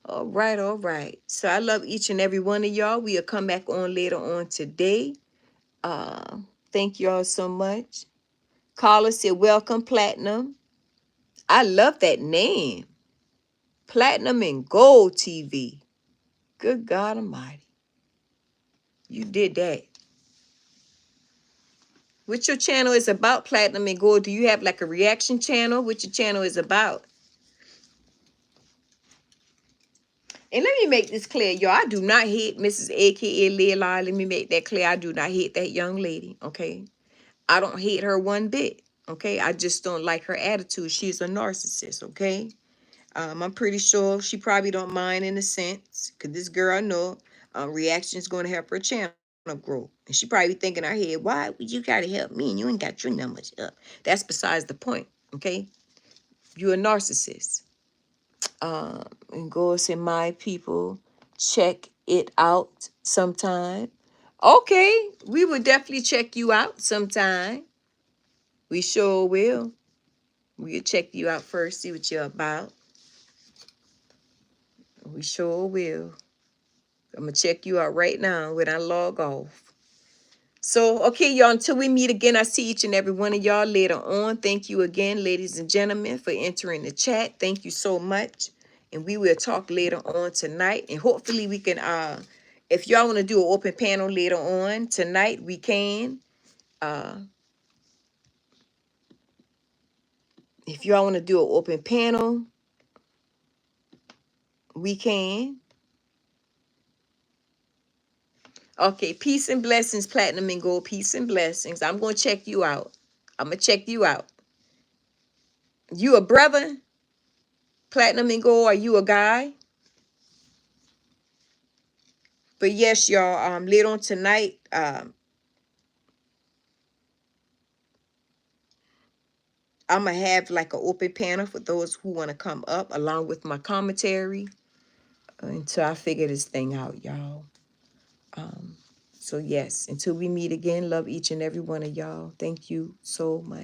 All right, all right. So I love each and every one of y'all. We'll come back on later on today. Thank y'all so much. Carla said, welcome, Platinum. I love that name. Platinum and Gold TV. Good God Almighty. You did that. What your channel is about, Platinum and Gold? Do you have like a reaction channel? What your channel is about? And let me make this clear, y'all. I do not hate Mrs. AKA Leila. Let me make that clear. I do not hate that young lady, okay? I don't hate her one bit, okay? I just don't like her attitude. She's a narcissist, okay? I'm pretty sure she probably don't mind in a sense, because this girl I know reaction is going to help her channel grow. And she probably thinking in her head, why would you got to help me and you ain't got your numbers up? That's besides the point, okay? You're a narcissist. And go say, my people, check it out sometime. Okay, we will definitely check you out sometime. We sure will. We'll check you out first, see what you're about. We sure will. I'm going to check you out right now when I log off. So, okay, y'all, until we meet again, I see each and every one of y'all later on. Thank you again, ladies and gentlemen, for entering the chat. Thank you so much. And we will talk later on tonight. And hopefully we can, if y'all want to do an open panel later on tonight, we can. If y'all want to do an open panel, we can. Okay, peace and blessings, Platinum and Gold. Peace and blessings. I'm going to check you out. I'm going to check you out. You a brother? Platinum and Gold, are you a guy? But yes, y'all, later on tonight, I'm going to have like an open panel for those who want to come up along with my commentary until I figure this thing out, y'all. So yes, until we meet again, love each and every one of y'all. Thank you so much.